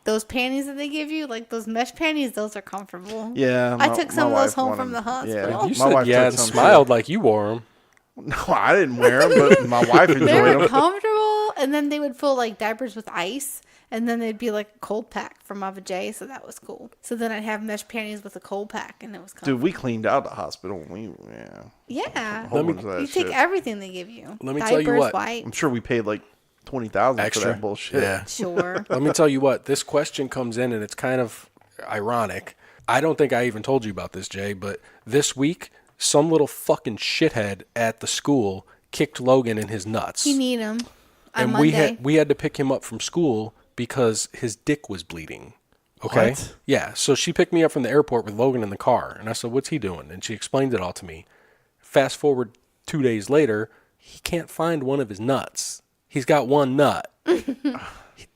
those panties that they give you, like those mesh panties, those are comfortable. Yeah. I took some of those home from the hospital. Yeah, You my wife said yeah took and some smiled too. like you wore them. No, I didn't wear them, but my wife They enjoyed were them. comfortable, and then they would fill like diapers with ice, and then they'd be like a cold pack from Mama J, so that was cool. So then I'd have mesh panties with a cold pack, and it was comfortable. Dude, we cleaned out the hospital. Yeah. Whole bunch of that You shit. take everything they give you. Let me Diapers, tell you what. wipes. I'm sure we paid like $20,000 for Extra. that bullshit. Yeah. Sure. Let me tell you what. This question comes in, and it's kind of ironic. I don't think I even told you about this, Jay, but this week, some little fucking shithead at the school kicked Logan in his nuts. You need them. And we had to pick him up from school because his dick was bleeding. Okay? What? Yeah. So she picked me up from the airport with Logan in the car. And I said, what's he doing? And she explained it all to me. Fast forward 2 days later, he can't find one of his nuts. He's got one nut.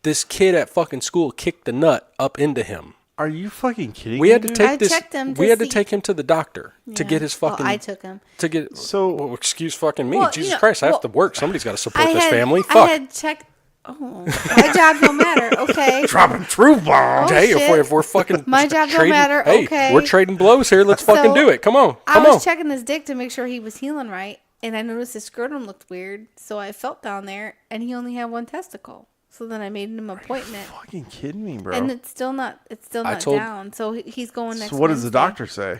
This kid at fucking school kicked the nut up into him. Are you fucking kidding We me? had to dude? take I this. checked him to We had to see- take him to the doctor to get his fucking. I took him. To get. So- well, excuse fucking me. Well, Jesus you know, Christ! I have well, to work. Somebody's got to support this had, family. I Fuck. had checked. Oh, my job don't matter. Okay. Dropping truth bombs. Oh, Hey, shit. if we're fucking My job don't trading, matter. Hey, Okay. we're trading blows here. Let's fucking So, do it. Come on, I come was on. checking his dick to make sure he was healing right, and I noticed his scrotum looked weird. So I felt down there, and he only had one testicle. So then I made him an appointment, Fucking kidding me, bro. and it's still not told- down. So he's going next. So what does the Wednesday. doctor say?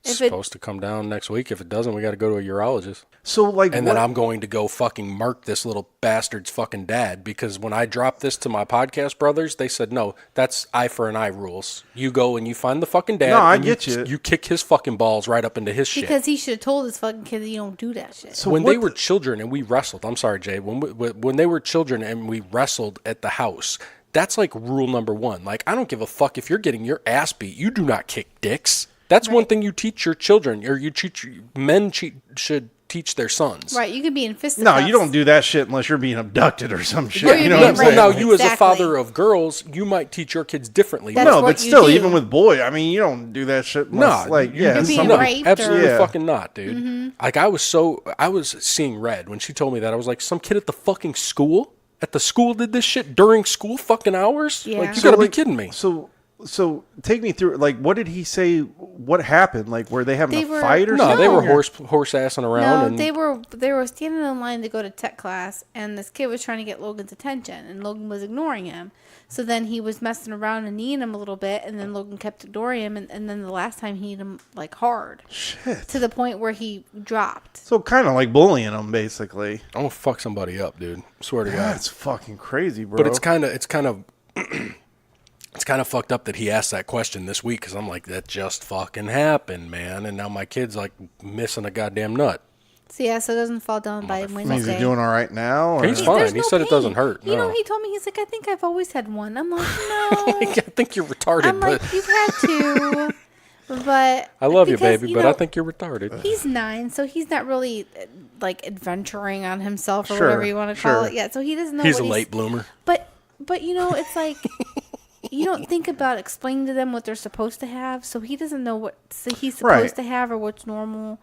It's if it- supposed to come down next week. If it doesn't, we got to go to a urologist. So like, And what? then I'm going to go fucking mark this little bastard's fucking dad, because when I dropped this to my podcast brothers, they said, no, that's eye for an eye rules. You go and you find the fucking dad. No, I and get you. You kick his fucking balls right up into his shit. Because he should have told his fucking kid that you don't do that shit. So when what they were the- children and we wrestled, I'm sorry, Jay, when they were children and we wrestled at the house, that's like rule number one. Like, I don't give a fuck if you're getting your ass beat. You do not kick dicks. That's one thing you teach your children, or you teach men should teach their sons. Right, you could be in fisticuffs. No, you don't do that shit unless you're being abducted or some shit. Or You you're know being what I'm raped. saying? Now, you as a Exactly. father of girls, you might teach your kids differently. That's No, what but you still, do. even with boy, I mean, you don't do that shit. Unless, No, like, yeah, You're being some- raped absolutely or- fucking not, dude. Like, I was seeing red when she told me that. I was like, some kid at the fucking school? At the school did this shit during school fucking hours? Yeah. Like, you So, gotta be like, kidding me. So take me through. Like, what did he say? What happened? Like, were they having They a were- fight or No, something? they were Or- horse assing around. No, and they were standing in line to go to tech class, and this kid was trying to get Logan's attention, and Logan was ignoring him. So then he was messing around and kneeing him a little bit, and then Logan kept ignoring him, and then the last time he hit him like hard Shit. to the point where he dropped. So kind of like bullying them, basically. I'm gonna fuck somebody up, dude. Swear to God. That's fucking crazy, bro. But it's kind of it's kind of fucked up that he asked that question this week, because I'm like, that just fucking happened, man. And now my kid's like missing a goddamn nut. So yeah, so it doesn't fall down by I mean, Wednesday. is he doing all right now? Or? He's fine. There's He no said it doesn't pain. hurt. You know, No. he told me, he's like, I think I've always had one. I'm like, no. I think you're retarded, I'm like, but you've had two. But I love you, because, baby, you but know, I think you're retarded. he's 9, so he's not really like adventuring on himself or Sure, whatever you want to call sure. it yet. So he doesn't know. He's a what late bloomer. But you know, it's like you don't think about explaining to them what they're supposed to have. So he doesn't know what he's supposed Right. to have or what's normal.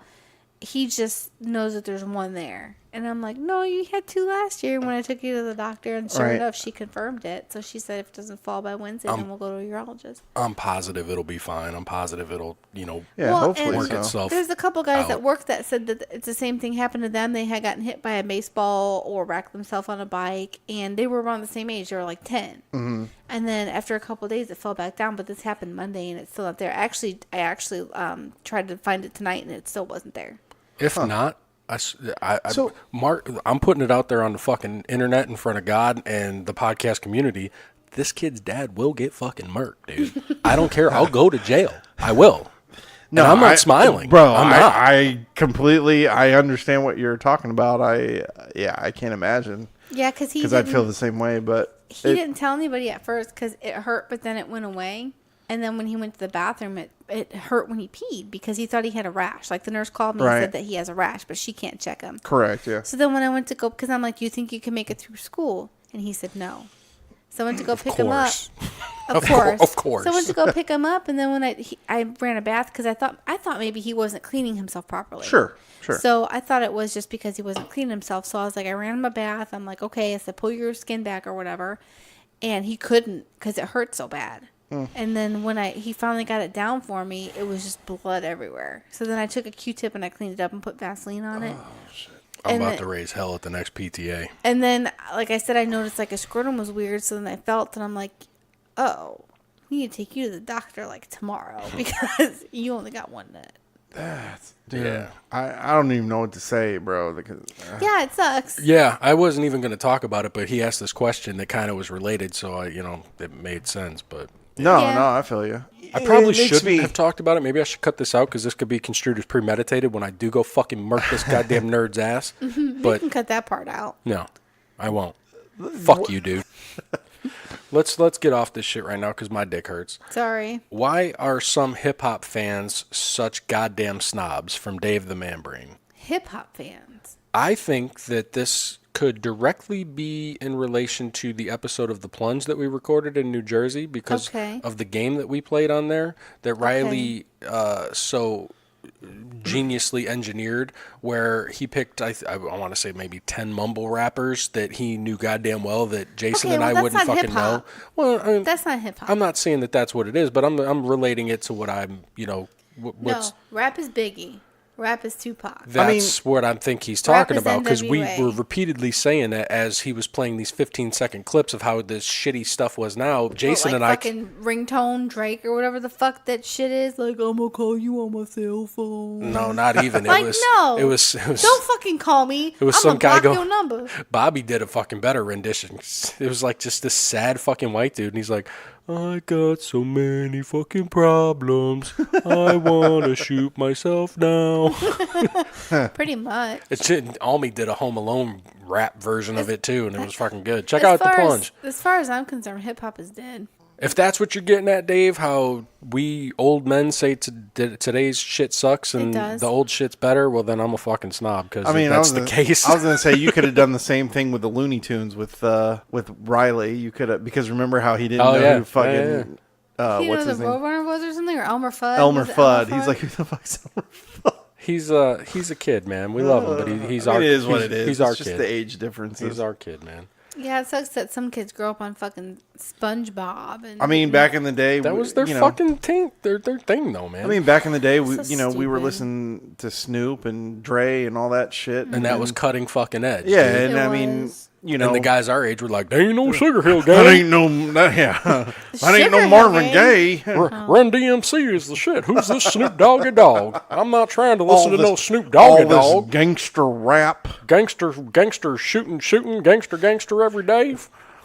He just knows that there's one there. And I'm like, no, you had 2 last year when I took you to the doctor. And sure Right. enough, she confirmed it. So she said if it doesn't fall by Wednesday, then we'll go to a urologist. I'm positive it'll be fine. I'm positive it'll, Yeah, Well, hopefully and work so. itself. There's a couple guys out. at work that said that it's the same thing happened to them. They had gotten hit by a baseball or wrecked themselves on a bike, and they were around the same age. They were like 10. Mm-hmm. And then after a couple of days, it fell back down. But this happened Monday, and it's still not there. I actually tried to find it tonight, and it still wasn't there. If not, Mark, I'm putting it out there on the fucking internet in front of God and the podcast community. This kid's dad will get fucking murked, dude. I don't care. I'll go to jail. I will. No, and I'm not smiling, bro. I'm not. I completely. I understand what you're talking about. I can't imagine Yeah, because I'd feel the same way. But he didn't tell anybody at first because it hurt, but then it went away. And then when he went to the bathroom, it hurt when he peed because he thought he had a rash. Like the nurse called me and Right. said that he has a rash, but she can't check him. correct. Yeah. So then when I went to go, because I'm like, you think you can make it through school? And he said no. So I went to go pick him up. course. Of course. Of course. So I went to go pick him up, and then when I ran a bath because I thought maybe he wasn't cleaning himself properly. Sure. So I thought it was just because he wasn't cleaning himself. So I was like, I ran him a bath. I'm like, okay. I said, pull your skin back or whatever. and he couldn't because it hurt so bad. And then when he finally got it down for me, it was just blood everywhere. So then I took a Q-tip and I cleaned it up and put Vaseline on it. Oh, shit. I'm about to raise hell at the next PTA. And then, like I said, I noticed like a scrotum was weird. So then I felt, and I'm like, oh, we need to take you to the doctor like tomorrow because you only got one nut. Yeah. I don't even know what to say, bro. Because, Yeah, it sucks. Yeah, I wasn't even going to talk about it, but he asked this question that kind of was related, so it made sense. But No, Yeah. I feel you. I probably It makes shouldn't me- have talked about it. Maybe I should cut this out because this could be construed as premeditated when I do go fucking murk this goddamn nerd's ass. You But can cut that part out. no, I won't. Fuck you, dude. Let's get off this shit right now because my dick hurts. Sorry. Why are some hip hop fans such goddamn snobs? From Dave the Man Brain. Hip hop fans. I think that this could directly be in relation to the episode of The Plunge that we recorded in New Jersey because Okay. of the game that we played on there that Riley so geniusly engineered, where he picked, I want to say maybe 10 mumble rappers that he knew goddamn well that Jason Okay, and well, I that's wouldn't not fucking know. hip-hop. Well, I mean, That's not hip hop. I'm not saying that that's what it is, but I'm relating it to what I'm, what's... No, rap is Biggie. Rap is Tupac. That's what I think he's Rap talking is about because we NWA. were repeatedly saying that as he was playing these 15-second clips of how this shitty stuff was now. Jason and I, fucking ringtone Drake or whatever the fuck that shit is. Like, I'm gonna call you on my cell phone. no, not even. Like, no. It was. Don't fucking call me. It was I'm some gonna guy block go- your number. Bobby did a fucking better rendition. It was like just this sad fucking white dude, and he's like, "I got so many fucking problems. I wanna shoot myself now." Pretty much. Almy did a Home Alone rap version of it too, and it was fucking good. Check out The Plunge. As far as I'm concerned, hip hop is dead. If that's what you're getting at, Dave, how we old men say today's shit sucks and does. the old shit's better, well, then I'm a fucking snob because I mean, that's the case. I was gonna say you could have done the same thing with the Looney Tunes with Riley. You could have, because remember how he didn't know who fucking You know what's the his name? Roadrunner was or something, or Elmer Fudd. Elmer Was it Fudd. He's like, who the fuck's Elmer Fudd? He's a kid, man. We love him, but he's I our. mean, it is what it is. He's our It's just kid. the age differences. He's our kid, man. Yeah, it sucks that some kids grow up on fucking SpongeBob. And I mean, back in the day, That was their you know, fucking thing. Their thing, though, man. I mean, back in the day, we So we were stupid. listening to Snoop and Dre and all that shit, and that was cutting fucking edge. yeah. dude. And It I mean, was. you know, And the guys our age were like, "There ain't no Sugar Hill that gang. ain't no that ain't Sugar no Hill Marvin Gang. Gaye. Run DMC is the shit. Who's this Snoop Doggy Dog? I'm not trying to listen to no Snoop all Doggy this Dog. gangster rap. Gangster shooting, gangster every day."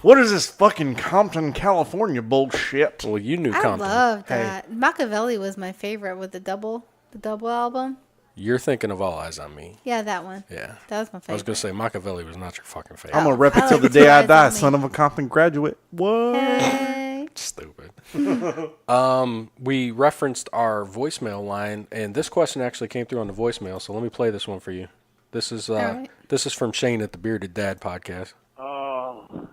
What is this fucking Compton, California bullshit? Well, you knew I Compton. love that. Machiavelli was my favorite with the double album. You're thinking of All Eyes on Me. Yeah, that one. Yeah. That was my favorite. I was going to say Machiavelli was not your fucking favorite. I'm gonna rep it I till like the day I Eyes die, on Me. son of a Compton graduate. What? Hey. Stupid. We referenced our voicemail line, and this question actually came through on the voicemail, so let me play this one for you. This is right. This is from Shane at the Bearded Dad podcast. Oh,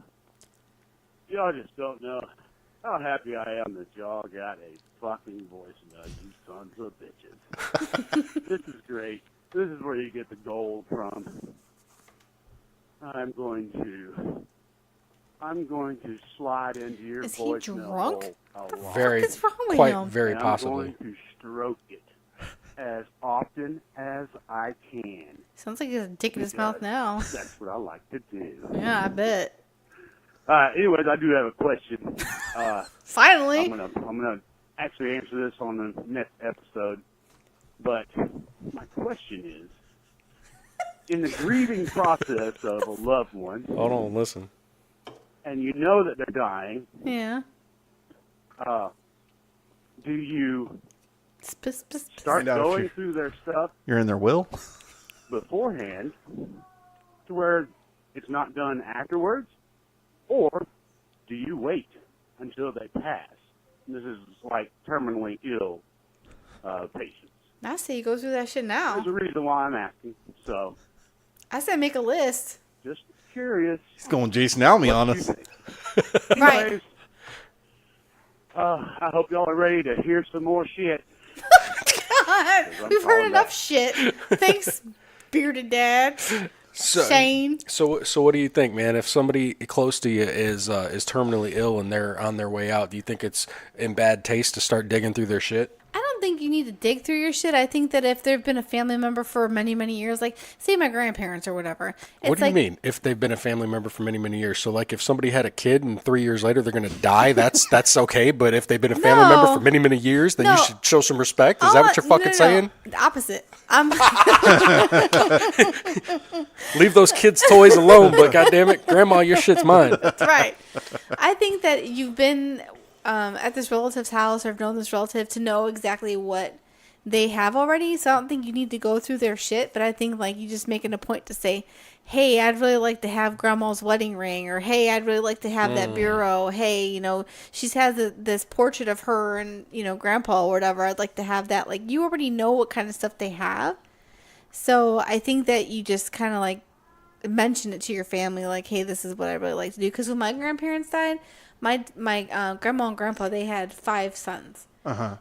y'all just don't know how happy I am that y'all got a fucking voice note, you sons of bitches. This is great. This is where you get the gold from. I'm going to slide into your Is he voicemail drunk? hole a lot. Very, is wrong with quite him? very And I'm possibly. going to stroke it as often as I can. Sounds like he has a dick in his mouth now. That's what I like to do. Yeah, I bet. Anyways, I do have a question. Finally. I'm gonna actually answer this on the next episode. But my question is, in the grieving process of a loved one, Hold on, listen. and you know that they're dying, Yeah. do you start Find out if going you- through their stuff You're in their will? beforehand to where it's not done afterwards? Or do you wait until they pass? This is like terminally ill patients. I say you go through that shit now. There's a reason why I'm asking. So, I say make a list. just curious. He's going Jason Alme on what you us. think. Right. Anyways, I hope y'all are ready to hear some more shit. God, we've heard calling enough back. shit. Thanks, Bearded Dad. Shane. So what do you think, man? If somebody close to you is terminally ill and they're on their way out, do you think it's in bad taste to start digging through their shit? I don't think you need to dig through your shit. I think that if they've been a family member for many, many years, like say my grandparents or whatever. What do you mean? If they've been a family member for many, many years? So like if somebody had a kid and 3 years later they're going to die, that's okay. But if they've been a family member for many, many years, then you should show some respect. Is that what you're fucking saying? The opposite. Leave those kids' toys alone, but goddammit, grandma, your shit's mine. That's right. I think that you've been at this relative's house or have known this relative to know exactly what they have already. So I don't think you need to go through their shit, but I think like you just making a point to say, hey, I'd really like to have grandma's wedding ring, or hey, I'd really like to have that bureau. Hey, you know, she's has this portrait of her and, you know, grandpa or whatever. I'd like to have that. Like you already know what kind of stuff they have. So I think that you just kind of like mention it to your family, like, hey, this is what I really like to do. Because when my grandparents died, my grandma and grandpa, they had 5 sons.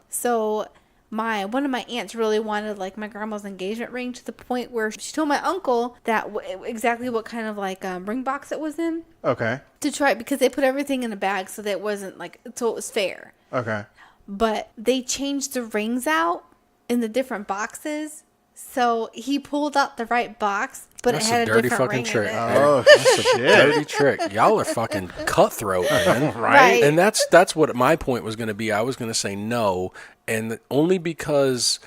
So one of my aunts really wanted like my grandma's engagement ring, to the point where she told my uncle that exactly what kind of like ring box it was in. Okay. To try, because they put everything in a bag so that it wasn't like, so it was fair. Okay. But they changed the rings out in the different boxes. So he pulled out the right box, but That's it had a a dirty different fucking ring trick. in it. Oh, That's a dirty trick. Y'all are fucking cutthroat, man. Right. And that's what my point was going to be. I was going to say no, and only because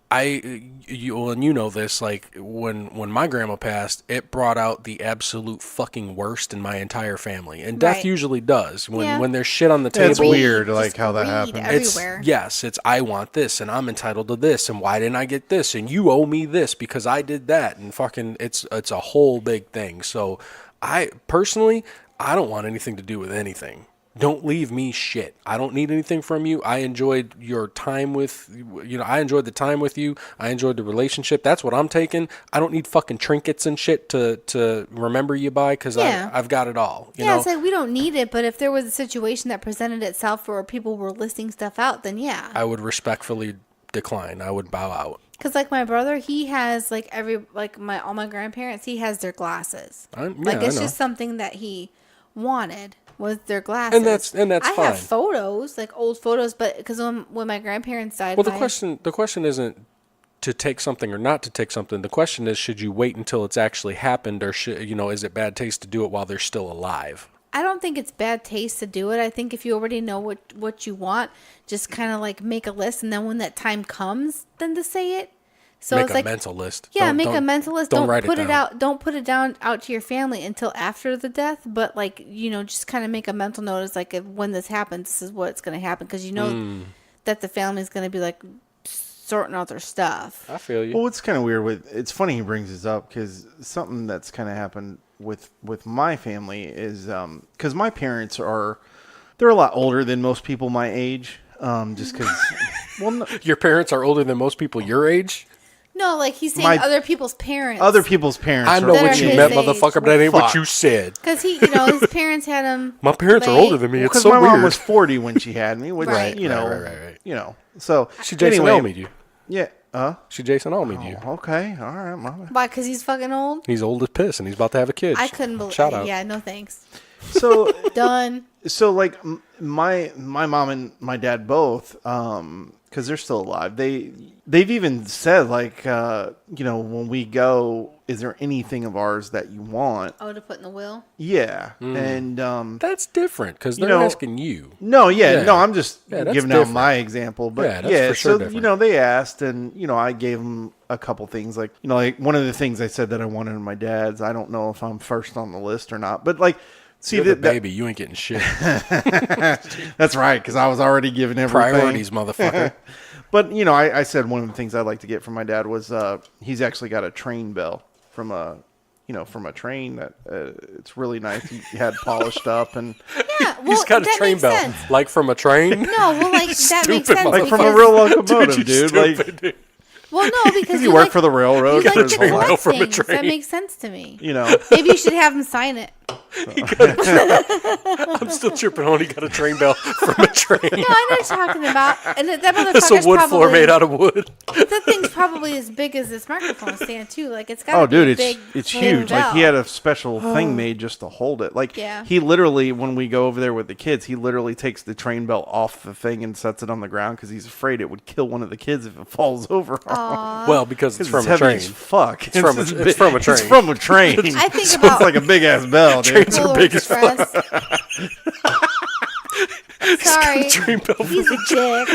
you know this, like when my grandma passed, it brought out the absolute fucking worst in my entire family, and death usually does when there's shit on the table. It's weird, like how that happens. Everywhere. It's I want this, and I'm entitled to this, and why didn't I get this, and you owe me this because I did that, and fucking it's a whole big thing. So I personally, I don't want anything to do with anything. Don't leave me shit. I don't need anything from you. I enjoyed your time with, I enjoyed the time with you. I enjoyed the relationship. That's what I'm taking. I don't need fucking trinkets and shit to remember you by, because I've got it all. You know? It's like we don't need it, but if there was a situation that presented itself where people were listing stuff out, then yeah. I would respectfully decline. I would bow out. Because like my brother, he has like all my grandparents, he has their glasses. It's just something that he wanted. Was their glasses, and that's fine. I have photos, like old photos, but because when my grandparents died, well, the question isn't to take something or not to take something. The question is, should you wait until it's actually happened, or is it bad taste to do it while they're still alive? I don't think it's bad taste to do it. I think if you already know what you want, just kind of like make a list, and then when that time comes, then to say it. So make it's a like mental list. Yeah, make a mental list. Don't write put it it out. Don't put it down out to your family until after the death. But like just kind of make a mental note. It's like when this happens, this is what's going to happen, because that the family's going to be like sorting out their stuff. I feel you. Well, it's kind of weird. It's funny he brings this up, because something that's kind of happened with my family is because my parents they're a lot older than most people my age. Just because. Your parents are older than most people your age. No, like he's saying other people's parents. Other people's parents. I know what you meant, motherfucker, but that ain't what you said. Because his parents had him. My parents are older than me. It's so weird. My mom was 40 when she had me, which right. So she Jason Almeid you. Yeah. She Jason Almeid you. Okay. All right, mama. Why? Because he's fucking old. He's old as piss, and he's about to have a kid. I couldn't believe. Shout out. Yeah. No thanks. So done. So like my mom and my dad both, because they're still alive. They've even said like, when we go, is there anything of ours that you want? Oh, to put in the will. Yeah, and that's different because they're asking you. No, no, I'm just giving different. out my example, but that's for sure different. they asked, and I gave them a couple things, like like one of the things I said that I wanted in my dad's. I don't know if I'm first on the list or not, but like. See, you're the baby, you ain't getting shit. That's right, because I was already giving everything. Priorities, motherfucker. But, I said one of the things I'd like to get from my dad was he's actually got a train bell from a train that it's really nice. He had polished up. And yeah, well, he's got a train bell. Sense. Like from a train? No, well, like that makes sense. Like from a real locomotive, dude. Dude. Well, no, because you work for the railroad. You like train bell from a train. That makes sense to me. Maybe you should have him sign it. I'm still tripping on. He got a train bell from a train. No, I know what you're talking about. And that It's a motherfucker's wood probably, floor made out of wood. That thing's probably as big as this microphone stand too. Like it's got. Oh, dude, big it's train huge. bell. Like he had a special thing made just to hold it. Like Yeah. he literally, when we go over there with the kids, he literally takes the train bell off the thing and sets it on the ground because he's afraid it would kill one of the kids if it falls over. Well, because it's from a heavy train. as fuck. It's from a train. It's from a train. I think So about it's like a big ass bell, dude. Trains are big as fuck. Sorry, Train bell he's a dick.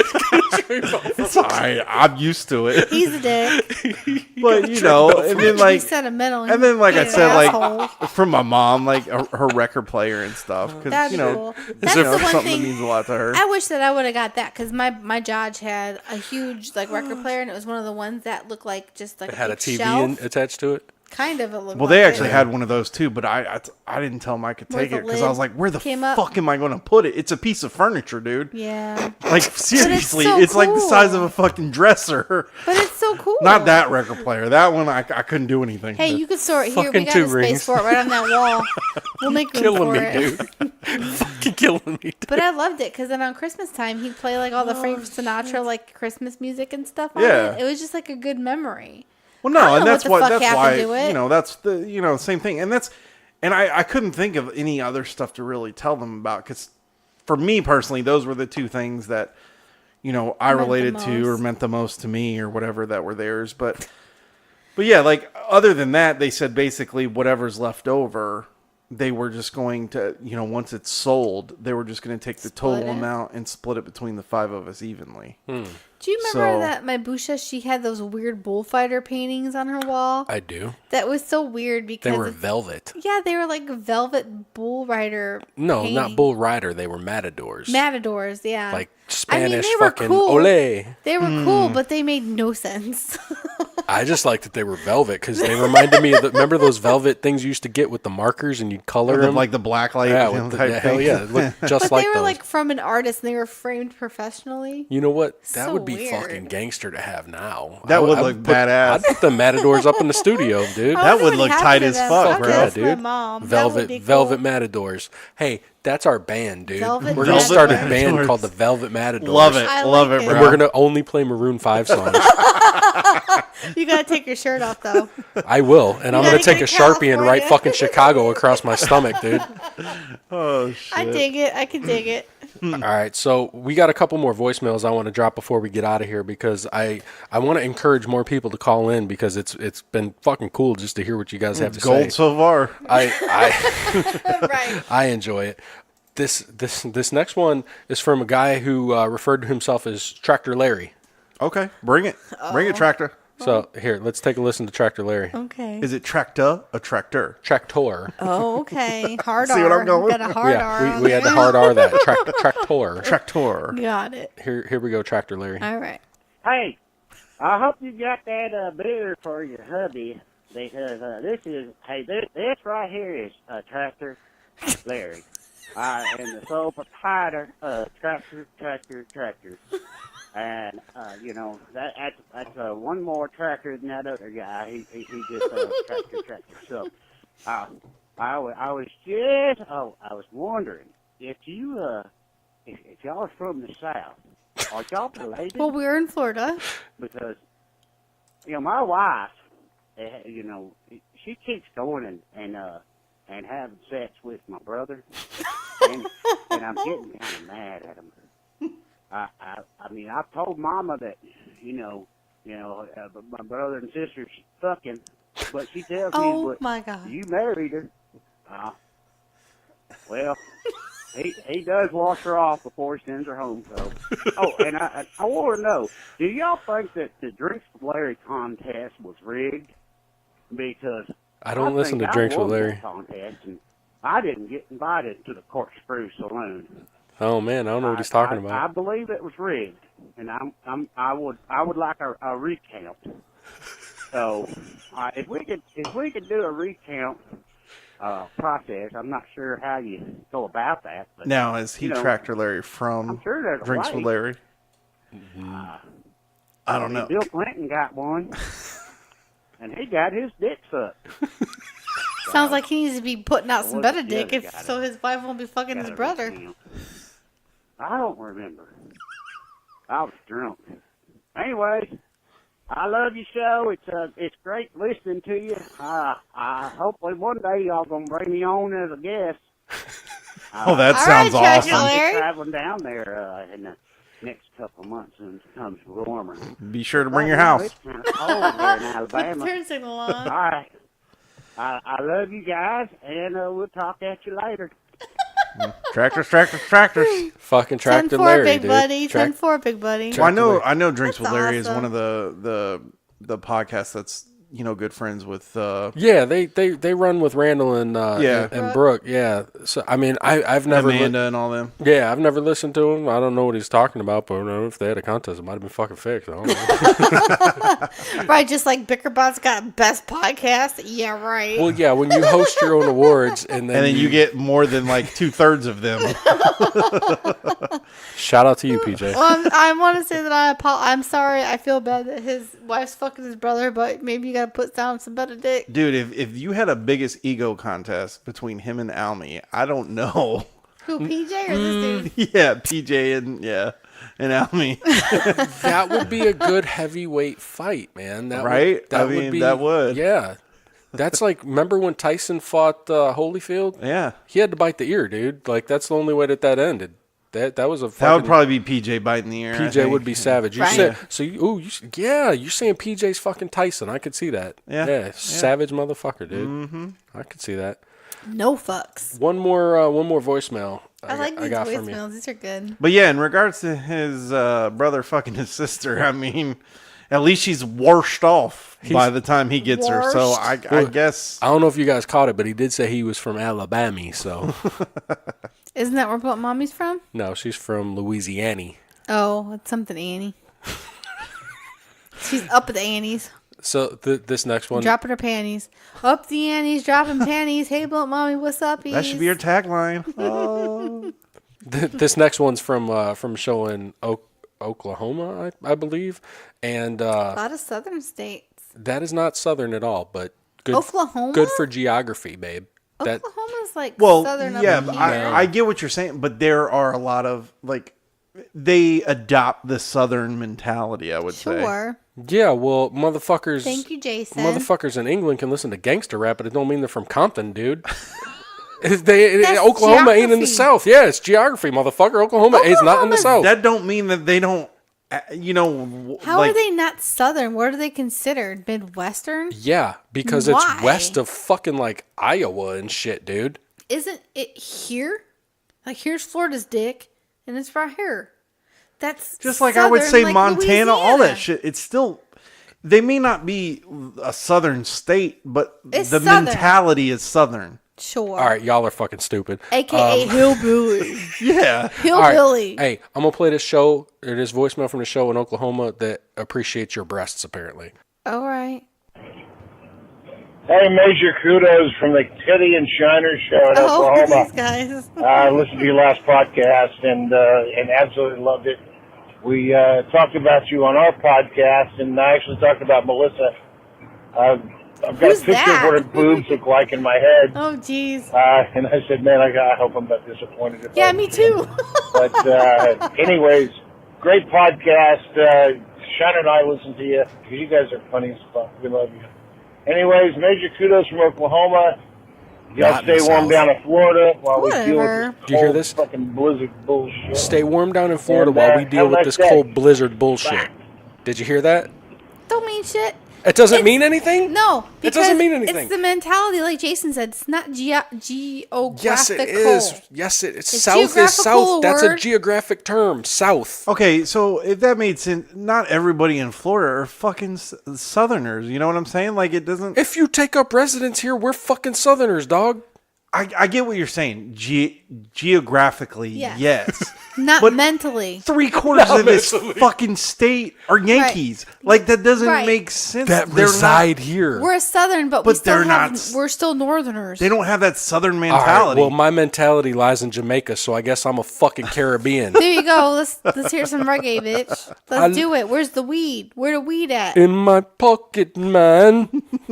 It's all right. I'm used to it. He's a dick. But and then like, He's sentimental. and then like I He's said, an like asshole. from my mom, like her record player and stuff, because That'd be cool. That's you the know, one something thing that means a lot to her. I wish that I would have got that because my Dodge had a huge like record player and it was one of the ones that looked like just like It had a big TV shelf. attached to it. Kind of it looked. Well, like they it. actually had one of those too, but I didn't tell them I could Where take the it because I was lid like, where the came up? fuck am I going to put it? It's a piece of furniture, dude. Yeah, Like seriously, so it's like the size of cool. a fucking dresser. but it's so cool. Not that record player. That one I couldn't do anything. Hey, with. you could store it here. We Fucking got two a space rings. for it right on that wall. We'll make room Killing for me, it. dude. Fucking killing me, dude. But I loved it because then on Christmas time he'd play like all the Frank Sinatra like Christmas music and stuff. On Yeah. it. It was just like a good memory. Well, I no, don't and know that's what the why. fuck That's why. happened to it. That's the same thing, and I couldn't think of any other stuff to really tell them about because, for me personally, those were the two things that I Meant the related to or most. meant the most to me or whatever that were theirs. But yeah, like other than that, they said basically whatever's left over, they were just going to once it's sold, they were just going to take the Split total it. amount and split it between the five of us evenly. Do you remember So- that my Busha, she had those weird bullfighter paintings on her wall? I do. That was so weird because They were velvet. yeah, they were like velvet bull rider. No, paintings. not bull rider. They were matadors. Matadors, yeah. Like I mean, Spanish they were fucking cool. ole. They were cool, but they made no sense. I just liked that they were velvet because they reminded me of remember those velvet things you used to get with the markers and you'd color them? Like the black light. Yeah, with type the, hell thing. yeah. It looked just But like they were those. like from an artist and they were framed professionally. You know what? That So would be weird. fucking gangster to have now. That would I look put, badass. I'd put the matadors up in the studio, dude. I That wasn't would look happy tight to as them. fuck, Fuck bro. it, that's dude. my mom. That would be Velvet cool. Matadors. Hey, that's our band, dude. Velvet We're gonna start a Matadors. band called the Velvet Matadors. Love it. I Love like it, it. bro. And we're gonna only play Maroon 5 songs. You gotta take your shirt off though. I will, and I'm gonna gotta take a get to Sharpie and write California. fucking Chicago across my stomach, dude. Oh shit. I dig it. I can dig it. All right, so we got a couple more voicemails I want to drop before we get out of here because I want to encourage more people to call in because it's been fucking cool just to hear what you guys have to Gold say. so far. Right. I enjoy it. This next one is from a guy who referred to himself as Tractor Larry. Okay, bring it. Bring it, tractor. So here, let's take a listen to Tractor Larry. Okay. Is it tractor or tractor? Tractor. Oh, okay. Hard R. See what I'm going? Got a hard R. Yeah, on we had to there. hard R that. Tractor. Tractor. Got it. Here we go, Tractor Larry. All right. Hey, I hope you got that beer for your hubby because this right here is Tractor Larry. I am the sole proprietor of Tractor. And that's one more tractor than that other guy. He just tractor. So I was wondering if you if y'all are from the South, are y'all related? Well, we're in Florida. Because my wife, she keeps going and having sex with my brother, and I'm getting kind of mad at him. I mean, I've told Mama that, my brother and sister's fucking, but she tells me, Oh but my God. you married her. Well, he does wash her off before he sends her home. So, and I want to know, do y'all think that the Drinks with Larry contest was rigged? Because I don't listen to think I Drinks with won that Larry. contest, and I didn't get invited to the Corkscrew Saloon. Oh man, I don't know what he's talking I about. believe it was rigged, and I would like a recount. So, if we could do a recount process, I'm not sure how you go about that. But, Now, is he Tractor Larry from I'm sure there's a Drinks way. with Larry? I don't know. Bill Clinton got one, and he got his dick sucked. Sounds like he needs to be putting out some better What's the dick other if guy so his wife won't be fucking his brother. I don't remember. I was drunk. Anyway, I love your show. It's great listening to you. Hopefully one day y'all gonna bring me on as a guest. Oh, that sounds awesome. I'm traveling down there in the next couple of months when it becomes warmer. Be sure to bring your house. It's kind of cold there in Alabama. Turn signal on. All right. I love you guys, and we'll talk at you later. Tractors. Fucking Tractor 10-4, Larry, big dude. buddy. 10-4, big buddy. Well, I know Drinks with That's Larry is awesome. one of the podcasts that's good friends with. Yeah, they run with Randall and Brooke. Yeah, so I mean, I've never Amanda and all them. Yeah, I've never listened to him. I don't know what he's talking about, but I don't know if they had a contest, it might have been fucking fixed. I don't know. Right, just like Bickerbot's got best podcast. Yeah, right. Well, yeah, when you host your own awards and then you get more than like 2/3 of them. Shout out to you, PJ. Well, I want to say that I'm sorry. I feel bad that his wife's fucking his brother, but maybe you got to put down some better dick. Dude, if you had a biggest ego contest between him and Almy, I don't know. Who, PJ or this dude? Yeah, PJ and Almy. That would be a good heavyweight fight, man. That right? Would, that would. Yeah. That's like, remember when Tyson fought Holyfield? Yeah. He had to bite the ear, dude. Like, that's the only way that ended. That was a fucking... That would probably be PJ biting the ear. PJ would be savage. Right. You're saying PJ's fucking Tyson. I could see that. Yeah. Savage motherfucker, dude. Mm-hmm. I could see that. No fucks. One more voicemail. I like these got from you. voicemails. These are good. But yeah, in regards to his brother fucking his sister, I mean, at least she's washed off by the time he gets her. So I guess... I don't know if you guys caught it, but he did say he was from Alabama, so... Isn't that where mommy's from? No, she's from Louisiana. Oh, it's something Annie. She's up at the Annies. So this next one... Dropping her panties. Up the Annies, dropping panties. Hey, Blunt Mommy, what's up? That should be your tagline. Oh. This next one's from a show in Oklahoma, I believe. And a lot of southern states. That is not southern at all, but good. Oklahoma? Good for geography, babe. Oklahoma's like well, southern yeah, up here. I get what you're saying, but there are a lot of like they adopt the southern mentality. I would say. Sure. Yeah, well, motherfuckers. Thank you, Jason. Motherfuckers in England can listen to gangster rap, but it don't mean they're from Compton, dude. Oklahoma geography. ain't in the South. Yeah, it's geography, motherfucker. Oklahoma is not in the South. That don't mean that they don't. How are they not southern? What are they considered? Midwestern? Yeah, because Why? it's west of fucking like Iowa and shit, dude. Isn't it here? Like here's Florida's dick, and it's right here. That's just like I would say like Montana, all Louisiana. that shit. It's still. They may not be a southern state, but It's the southern. mentality is southern. Sure. All right, y'all are fucking stupid. AKA hillbilly. Yeah. Hillbilly. Right. Hey, I'm going to play this voicemail from the show in Oklahoma that appreciates your breasts, apparently. All right. Hey, major kudos from the Titty and Shiner show in Oklahoma. These guys. I listened to your last podcast and absolutely loved it. We talked about you on our podcast, and I actually talked about Melissa. I've got Who's a picture that? of what her boobs look like in my head. Oh, jeez. And I said, man, I hope I'm not disappointed. Yeah, me too. But anyways, great podcast. Shiner and I listen to you because you guys are funny as fuck. We love you. Anyways, major kudos from Oklahoma. Y'all Not in stay the warm South. down in Florida while we deal Whatever. with Do you hear cold this? fucking blizzard bullshit. Stay warm down in Florida And, while we deal have a with nice this day. cold blizzard bullshit. Did you hear that? Don't mean shit. It doesn't mean anything? No. It doesn't because mean anything. It's the mentality, like Jason said. It's not geographical. Yes, it is. Yes, it's South is geographical South. That's a word. geographic term. South. Okay, so if that made sense, not everybody in Florida are fucking Southerners. You know what I'm saying? Like it doesn't. If you take up residence here, we're fucking Southerners, dog. I get what you're saying. Geographically, Yes. yes. Not But mentally. 3/4 of this fucking state are Yankees. Like, that doesn't Right. make sense. That They're reside here. We're Southern, but they're not. we're still Northerners. They don't have that Southern All right, mentality. well, my mentality lies in Jamaica, so I guess I'm a fucking Caribbean. There you go. Let's hear some reggae, bitch. Let's do it. Where's the weed? Where the weed at? In my pocket, man.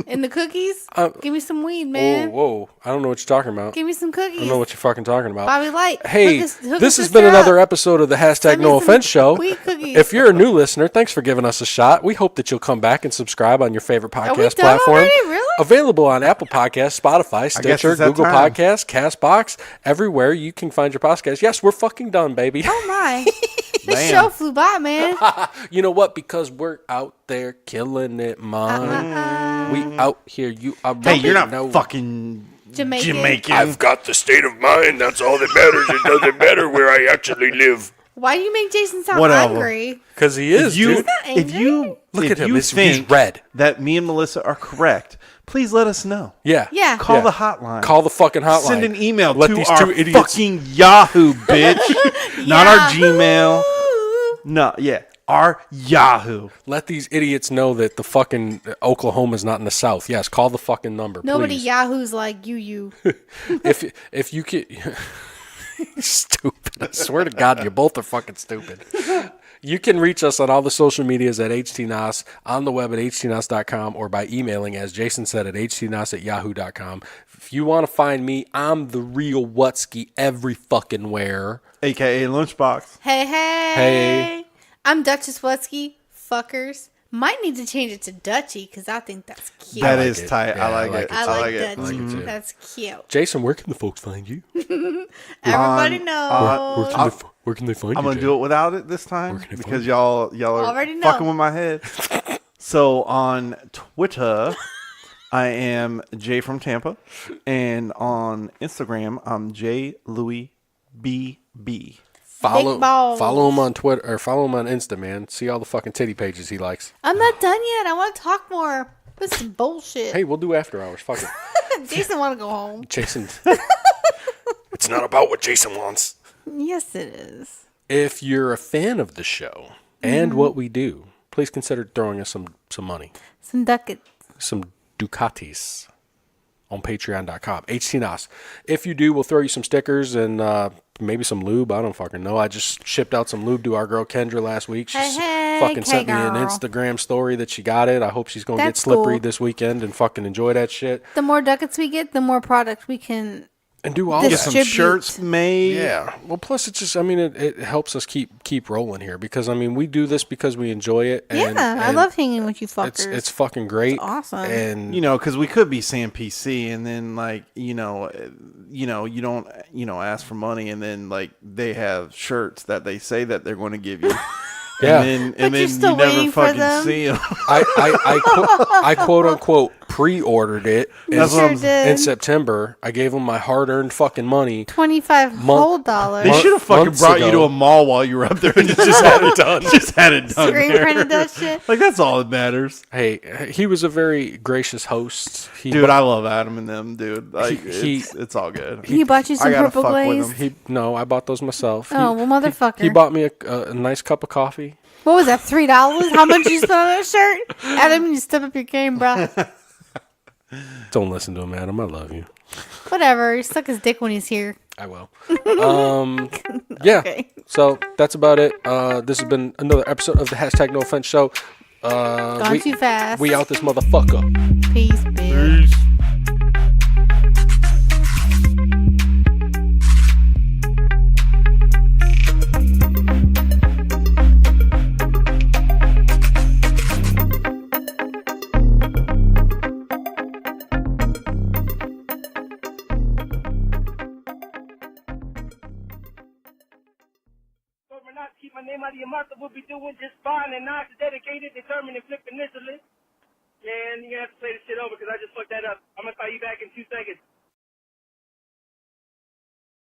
In the cookies? Give me some weed, man. Whoa. I don't know what you're talking about. Give me some cookies. I don't know what you're fucking talking about. Bobby Light. Hey, hook this us has been up. another episode of the hashtag Send me No some Offense Show. weed cookies. If you're a new listener, thanks for giving us a shot. We hope that you'll come back and subscribe on your favorite we podcast done platform. already? Really? Available on Apple Podcasts, Spotify, Stitcher, it's that Google time. Podcasts, CastBox, everywhere you can find your podcast. Yes, we're fucking done, baby. Oh, my. This Man. show flew by, man. You know what? Because we're out there killing it, man. We out here. You are. Hey, you're not fucking Jamaican. I've got the state of mind. That's all that matters. It doesn't matter where I actually live. Why do you make Jason sound Whatever. angry? Because he is, dude. If you Look if at him. you He's think red. that me and Melissa are correct, please let us know. Yeah. Yeah. Call Yeah. the hotline. Call the fucking hotline. Send an email Let to these our two idiots. fucking Yahoo, bitch. Not our Gmail. No, yeah. Our Yahoo. Let these idiots know that the fucking Oklahoma's not in the South. Yes, call the fucking number, Nobody please. Yahoos like you. If you can, stupid. I swear to God, you both are fucking stupid. You can reach us on all the social medias at HTNOS, on the web at HTNOS.com, or by emailing, as Jason said, at HTNOS@yahoo.com. If you want to find me, I'm the real Wutsky every fucking where. AKA Lunchbox. Hey. Hey. I'm Duchess Wutsky. Fuckers. Might need to change it to Dutchy because I think that's cute. That like is it. tight. Yeah, I like it. I like it. Dutchy. like it too. That's cute. Jason, where can the folks find you? Everybody knows. Where can they find I'm you? gonna do it without it this time can they because find y'all are Already know. fucking with my head. So on Twitter, I am Jay from Tampa, and on Instagram, I'm J Louis BB. Follow balls. him on Twitter or follow him on Insta, man. See all the fucking titty pages he likes. I'm not done yet. I want to talk more. This is bullshit. Hey, we'll do after hours. Fuck it. Jason want to go home. Jason. It's not about what Jason wants. Yes, it is. If you're a fan of the show and what we do, please consider throwing us some money. Some ducats. Some Ducatis on patreon.com. HTNOS. If you do, we'll throw you some stickers and maybe some lube. I don't fucking know. I just shipped out some lube to our girl Kendra last week. She fucking sent me an girl. Instagram story that she got it. I hope she's going to get That's slippery cool. this weekend and fucking enjoy that shit. The more ducats we get, the more product we can. And do all Get that. some Distribute. shirts made. Yeah. Well, plus it's just, I mean, it helps us keep rolling here because, I mean, we do this because we enjoy it. And, I and love hanging with you fuckers. It's fucking great. It's awesome. And, You know, because we could be saying PC, and then like you don't ask for money, and then like they have shirts that they say that they're going to give you. Yeah. And But you're then still you never waiting for fucking them. see them. I quote unquote pre-ordered it That's what I'm did. in September. I gave them my hard-earned fucking money. 25 whole dollars. They should have fucking months brought you ago. to a mall while you were up there and just had it done. Just had it done. Screen there. printed that shit. Like that's all that matters. Hey, he was a very gracious host. Dude, I love Adam and them, dude. Like He- it's all good. He bought you some I gotta purple fuck with glaze. him. No, I bought those myself. Oh, well, motherfucker. He bought me a nice cup of coffee. What was that, $3? How much you spent on that shirt? Adam, you step up your game, bro. Don't listen to him, Adam. I love you. Whatever. You suck his dick when he's here. I will. Yeah. Okay. So that's about it. This has been another episode of the hashtag No Offense Show. Gone too fast. We out this motherfucker. Peace, bitch. Not keep my name out of your mouth, we'll be doing just fine and not dedicated, determined, and flip initially. Man, you're gonna have to play this shit over because I just fucked that up. I'm gonna call you back in 2 seconds.